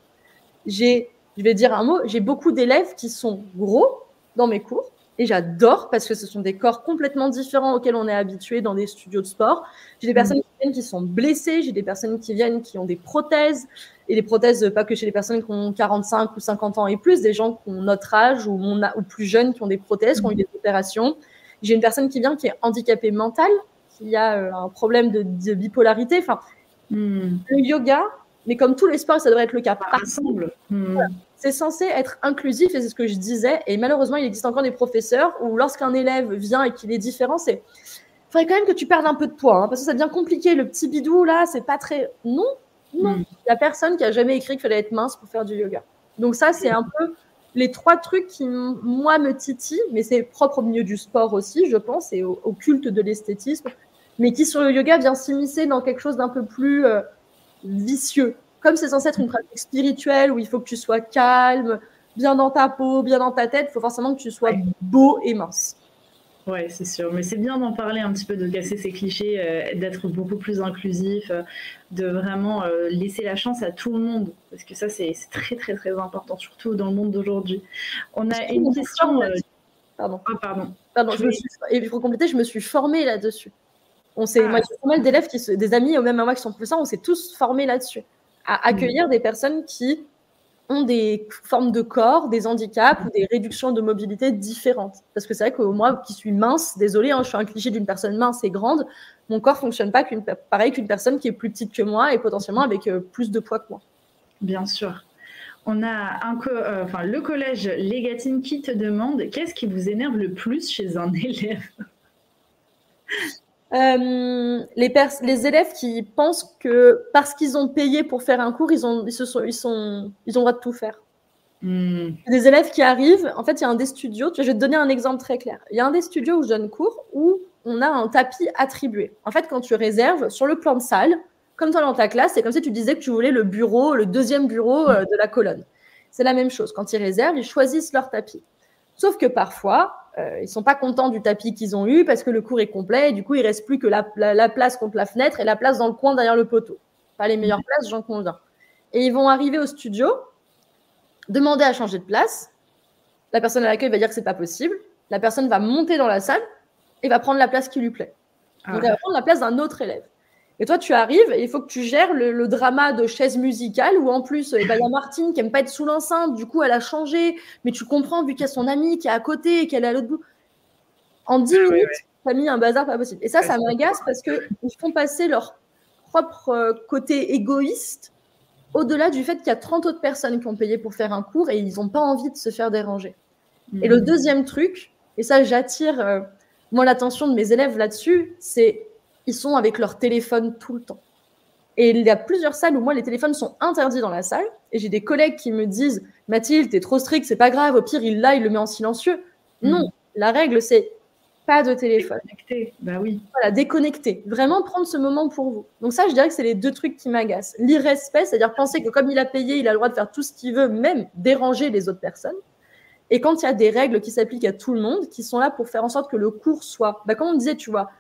Je vais dire un mot, j'ai beaucoup d'élèves qui sont gros dans mes cours et j'adore parce que ce sont des corps complètement différents auxquels on est habitué dans des studios de sport. J'ai des personnes qui viennent qui sont blessées, j'ai des personnes qui viennent qui ont des prothèses et des prothèses pas que chez les personnes qui ont 45 ou 50 ans et plus, des gens qui ont notre âge ou plus jeunes qui ont des prothèses, qui ont eu des opérations. J'ai une personne qui vient qui est handicapée mentale, qui a un problème de bipolarité. Enfin, le yoga, mais comme tous les sports, ça devrait être le cas. Voilà. C'est censé être inclusif et c'est ce que je disais. Et malheureusement, il existe encore des professeurs où lorsqu'un élève vient et qu'il est différent, il faudrait quand même que tu perdes un peu de poids, hein, parce que ça devient compliqué. Le petit bidou, là, c'est pas très... Non. Il n'y a personne qui a jamais écrit qu'il fallait être mince pour faire du yoga. Donc ça, c'est un peu les trois trucs qui, moi, me titillent, mais c'est propre au milieu du sport aussi, je pense, et au culte de l'esthétisme, mais qui, sur le yoga, vient s'immiscer dans quelque chose d'un peu plus vicieux. Comme c'est censé être une pratique spirituelle où il faut que tu sois calme, bien dans ta peau, bien dans ta tête, il faut forcément que tu sois beau et mince. Ouais, c'est sûr. Mais c'est bien d'en parler un petit peu, de casser ces clichés, d'être beaucoup plus inclusif, de vraiment laisser la chance à tout le monde. Parce que ça, c'est très, très, très important, surtout dans le monde d'aujourd'hui. On a une question... Pardon. Oh, pardon. Et il faut compléter, je me suis formée là-dessus. Moi, j'ai pas mal d'élèves, des amis, même à moi qui sont plus ça, on s'est tous formés là-dessus. À accueillir des personnes qui ont des formes de corps, des handicaps ou des réductions de mobilité différentes. Parce que c'est vrai que moi, qui suis mince, désolée, je suis un cliché d'une personne mince et grande, mon corps ne fonctionne pas pareil qu'une personne qui est plus petite que moi et potentiellement avec plus de poids que moi. Bien sûr. On a le collège Légatine qui te demande qu'est-ce qui vous énerve le plus chez un élève? Les élèves qui pensent que parce qu'ils ont payé pour faire un cours, ils ont le droit de tout faire. Des élèves qui arrivent, en fait, il y a un des studios, je vais te donner un exemple très clair. Il y a un des studios où je donne cours où on a un tapis attribué. En fait, quand tu réserves sur le plan de salle, comme toi dans ta classe, c'est comme si tu disais que tu voulais le deuxième bureau de la colonne. C'est la même chose. Quand ils réservent, ils choisissent leur tapis. Sauf que parfois, ils ne sont pas contents du tapis qu'ils ont eu parce que le cours est complet et du coup, il ne reste plus que la place contre la fenêtre et la place dans le coin derrière le poteau. Pas les meilleures places, j'en conviens. Et ils vont arriver au studio, demander à changer de place. La personne à l'accueil va dire que ce n'est pas possible. La personne va monter dans la salle et va prendre la place qui lui plaît. Donc, elle va prendre la place d'un autre élève. Et toi, tu arrives et il faut que tu gères le drama de chaise musicale où en plus, il y a Martine qui n'aime pas être sous l'enceinte, du coup, elle a changé, mais tu comprends, vu qu'il y a son amie qui est à côté et qu'elle est à l'autre bout. En 10 minutes, tu as mis un bazar pas possible. Et ça m'agace parce qu'ils font passer leur propre côté égoïste au-delà du fait qu'il y a 30 autres personnes qui ont payé pour faire un cours et ils n'ont pas envie de se faire déranger. Et le deuxième truc, et ça, j'attire moi l'attention de mes élèves là-dessus, c'est ils sont avec leur téléphone tout le temps. Et il y a plusieurs salles où moi, les téléphones sont interdits dans la salle. Et j'ai des collègues qui me disent « Mathilde, t'es trop stricte, c'est pas grave. Au pire, il le met en silencieux. » Non, la règle, c'est pas de téléphone. Déconnecté, bah oui. Voilà, déconnecter. Vraiment prendre ce moment pour vous. Donc ça, je dirais que c'est les deux trucs qui m'agacent. L'irrespect, c'est-à-dire penser que comme il a payé, il a le droit de faire tout ce qu'il veut, même déranger les autres personnes. Et quand il y a des règles qui s'appliquent à tout le monde, qui sont là pour faire en sorte que le cours soit, comme on disait, tu vois,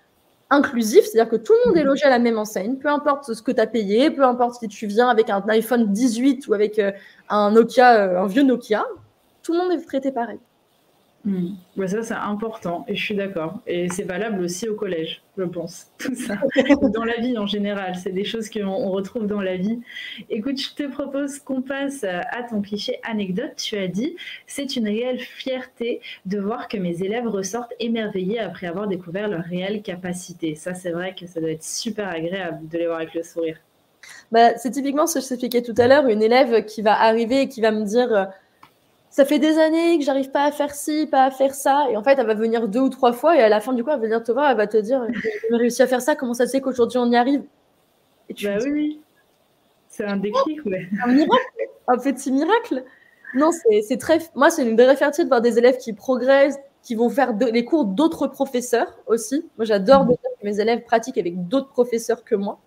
inclusif, c'est-à-dire que tout le monde est logé à la même enseigne, peu importe ce que tu as payé, peu importe si tu viens avec un iPhone 18 ou avec un Nokia, un vieux Nokia, tout le monde est traité pareil. Ouais, ça, c'est important et je suis d'accord. Et c'est valable aussi au collège, je pense. Tout ça. Dans la vie en général, c'est des choses qu'on retrouve dans la vie. Écoute, je te propose qu'on passe à ton cliché anecdote. Tu as dit, c'est une réelle fierté de voir que mes élèves ressortent émerveillés après avoir découvert leur réelle capacité. Ça, c'est vrai que ça doit être super agréable de les voir avec le sourire. C'est typiquement ce que je t'expliquais tout à l'heure, une élève qui va arriver et qui va me dire... ça fait des années que j'arrive pas à faire ci, pas à faire ça. Et en fait, elle va venir 2 ou 3 fois et à la fin du cours, elle va venir te voir, elle va te dire j'ai réussi à faire ça, comment ça se fait qu'aujourd'hui on y arrive? Et oui, c'est un déclic, ouais. Un miracle, un petit miracle. Non, c'est très... Moi, c'est une vraie fierté de voir des élèves qui progressent, qui vont faire les cours d'autres professeurs aussi. Moi, j'adore de dire que mes élèves pratiquent avec d'autres professeurs que moi.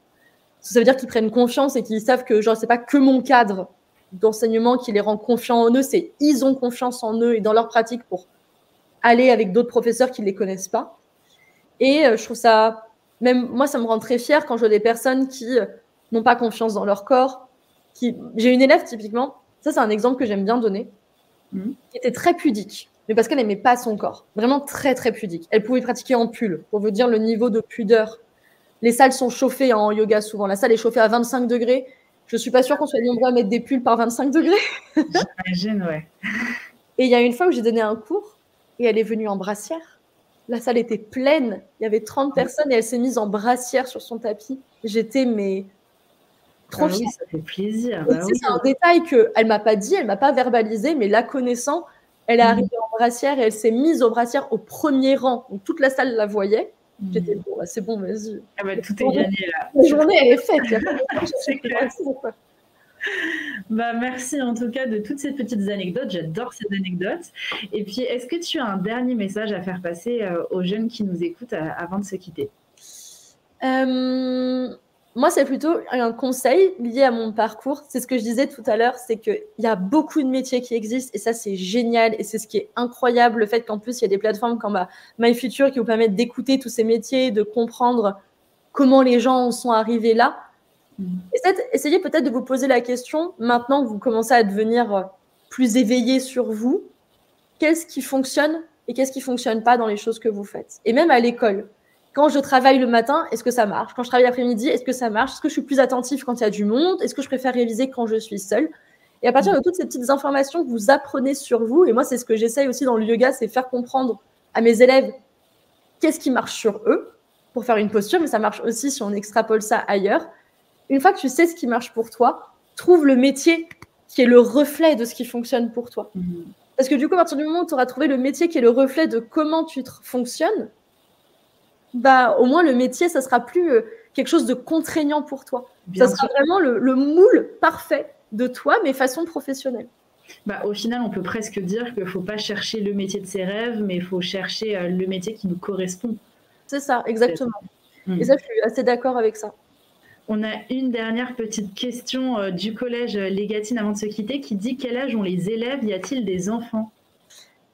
Ça veut dire qu'ils prennent confiance et qu'ils savent que, genre, c'est pas que mon cadre d'enseignement qui les rend confiants en eux, c'est ils ont confiance en eux et dans leur pratique pour aller avec d'autres professeurs qui ne les connaissent pas. Et je trouve ça, même moi, ça me rend très fière quand je vois des personnes qui n'ont pas confiance dans leur corps. J'ai une élève, typiquement, ça c'est un exemple que j'aime bien donner, qui était très pudique, mais parce qu'elle n'aimait pas son corps. Vraiment très, très pudique. Elle pouvait pratiquer en pull, pour vous dire le niveau de pudeur. Les salles sont chauffées en yoga souvent. La salle est chauffée à 25 degrés. Je ne suis pas sûre qu'on soit nombreux à mettre des pulls par 25 degrés. J'imagine, ouais. Et il y a une fois où j'ai donné un cours et elle est venue en brassière. La salle était pleine. Il y avait 30 personnes et elle s'est mise en brassière sur son tapis. J'étais, mais trop fière. Oui, ça fait plaisir. C'est un détail qu'elle ne m'a pas dit, elle ne m'a pas verbalisé, mais la connaissant, elle est arrivée en brassière et elle s'est mise aux brassières au premier rang. Donc toute la salle la voyait. J'étais bon, c'est bon, vas-y. Ah bah, tout est gagné là. La journée, elle est faite. C'est clair. Bah, merci en tout cas de toutes ces petites anecdotes. J'adore ces anecdotes. Et puis, est-ce que tu as un dernier message à faire passer aux jeunes qui nous écoutent avant de se quitter? Moi, c'est plutôt un conseil lié à mon parcours. C'est ce que je disais tout à l'heure, c'est qu'il y a beaucoup de métiers qui existent et ça, c'est génial. Et c'est ce qui est incroyable, le fait qu'en plus, il y a des plateformes comme MyFuture qui vous permettent d'écouter tous ces métiers, de comprendre comment les gens en sont arrivés là. Essayez peut-être de vous poser la question, maintenant que vous commencez à devenir plus éveillé sur vous, qu'est-ce qui fonctionne et qu'est-ce qui ne fonctionne pas dans les choses que vous faites. Et même à l'école. Quand je travaille le matin, est-ce que ça marche? Quand je travaille l'après-midi, est-ce que ça marche? Est-ce que je suis plus attentive quand il y a du monde? Est-ce que je préfère réviser quand je suis seule? Et à partir de toutes ces petites informations que vous apprenez sur vous, et moi, c'est ce que j'essaye aussi dans le yoga, c'est faire comprendre à mes élèves qu'est-ce qui marche sur eux pour faire une posture, mais ça marche aussi si on extrapole ça ailleurs. Une fois que tu sais ce qui marche pour toi, trouve le métier qui est le reflet de ce qui fonctionne pour toi. Parce que du coup, à partir du moment où tu auras trouvé le métier qui est le reflet de comment tu fonctionnes, bah, au moins le métier, ça sera plus quelque chose de contraignant pour toi. Ça sera vraiment le moule parfait de toi, mais façon professionnelle. Bah, au final, on peut presque dire qu'il ne faut pas chercher le métier de ses rêves, mais il faut chercher le métier qui nous correspond. C'est ça, exactement. Et ça, je suis assez d'accord avec ça. On a une dernière petite question du collège Légatine avant de se quitter qui dit: quel âge ont les élèves? Y a-t-il des enfants?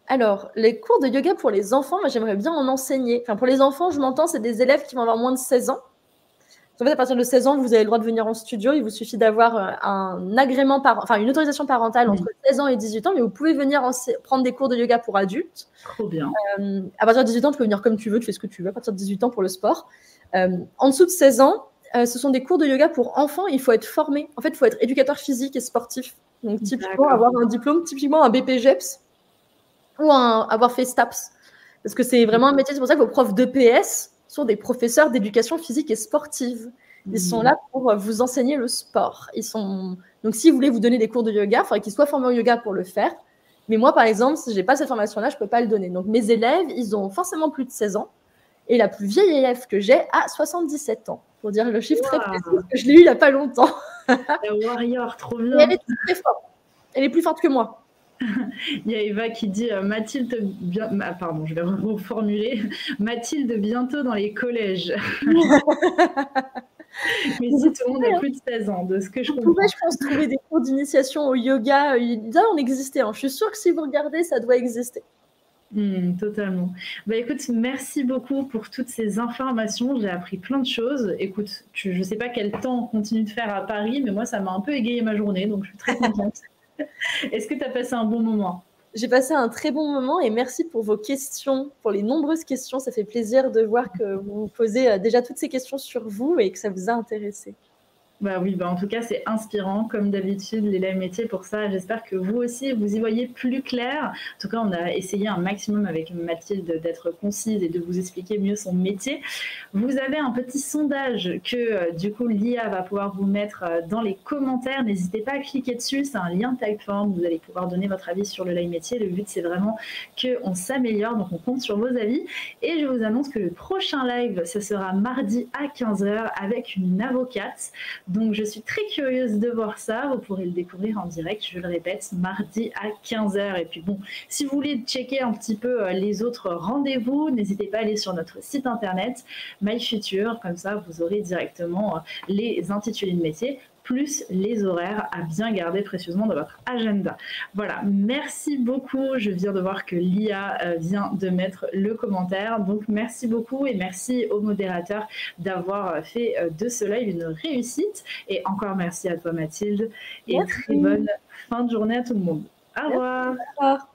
Alors, les cours de yoga pour les enfants, moi, j'aimerais bien en enseigner. Enfin, pour les enfants, je m'entends, c'est des élèves qui vont avoir moins de 16 ans. En fait, à partir de 16 ans, vous avez le droit de venir en studio. Il vous suffit d'avoir un agrément, une autorisation parentale entre 16 ans et 18 ans, mais vous pouvez venir prendre des cours de yoga pour adultes. Trop bien. À partir de 18 ans, tu peux venir comme tu veux, tu fais ce que tu veux. À partir de 18 ans pour le sport. En dessous de 16 ans, ce sont des cours de yoga pour enfants. Il faut être formé. En fait, il faut être éducateur physique et sportif. Donc, typiquement, avoir un diplôme, typiquement un BPGEPS ou avoir fait STAPS. Parce que c'est vraiment un métier. C'est pour ça que vos profs d'EPS sont des professeurs d'éducation physique et sportive. Ils sont là pour vous enseigner le sport. Donc, si vous voulez vous donner des cours de yoga, il faudrait qu'ils soient formés au yoga pour le faire. Mais moi, par exemple, si je n'ai pas cette formation-là, je ne peux pas le donner. Donc, mes élèves, ils ont forcément plus de 16 ans. Et la plus vieille élève que j'ai a 77 ans. Pour dire le chiffre très précis, parce que je l'ai eu il n'y a pas longtemps. La warrior, trop bien. Et elle est très forte. Elle est plus forte que moi. Il y a Eva qui dit Mathilde, pardon, je vais reformuler. Mathilde bientôt dans les collèges. Mais si tout le monde a plus de 16 ans, de ce que je comprends. Vous pouvez, je pense, trouver des cours d'initiation au yoga. Là, on existait. Je suis sûre que si vous regardez, ça doit exister. Totalement. Bah, écoute, merci beaucoup pour toutes ces informations. J'ai appris plein de choses. Écoute, je ne sais pas quel temps on continue de faire à Paris, mais moi, ça m'a un peu égayé ma journée, donc je suis très contente. Est-ce que tu as passé un bon moment? J'ai passé un très bon moment et merci pour vos questions, pour les nombreuses questions. Ça fait plaisir de voir que vous posez déjà toutes ces questions sur vous et que ça vous a intéressé. Bah oui, en tout cas, c'est inspirant, comme d'habitude, les live métiers pour ça. J'espère que vous aussi, vous y voyez plus clair. En tout cas, on a essayé un maximum avec Mathilde d'être concise et de vous expliquer mieux son métier. Vous avez un petit sondage que, du coup, l'IA va pouvoir vous mettre dans les commentaires. N'hésitez pas à cliquer dessus. C'est un lien Typeform. Vous allez pouvoir donner votre avis sur le live métier. Le but, c'est vraiment qu'on s'améliore. Donc, on compte sur vos avis. Et je vous annonce que le prochain live, ce sera mardi à 15 h avec une avocate. Donc, je suis très curieuse de voir ça. Vous pourrez le découvrir en direct, je le répète, mardi à 15h. Et puis bon, si vous voulez checker un petit peu les autres rendez-vous, n'hésitez pas à aller sur notre site internet MyFuture. Comme ça, vous aurez directement les intitulés de métier plus les horaires à bien garder précieusement dans votre agenda. Voilà, merci beaucoup. Je viens de voir que Lia vient de mettre le commentaire. Donc, merci beaucoup et merci au modérateur d'avoir fait de ce live une réussite. Et encore merci à toi, Mathilde. Et Merci. très bonne fin de journée à tout le monde. Au revoir. Merci. Au revoir.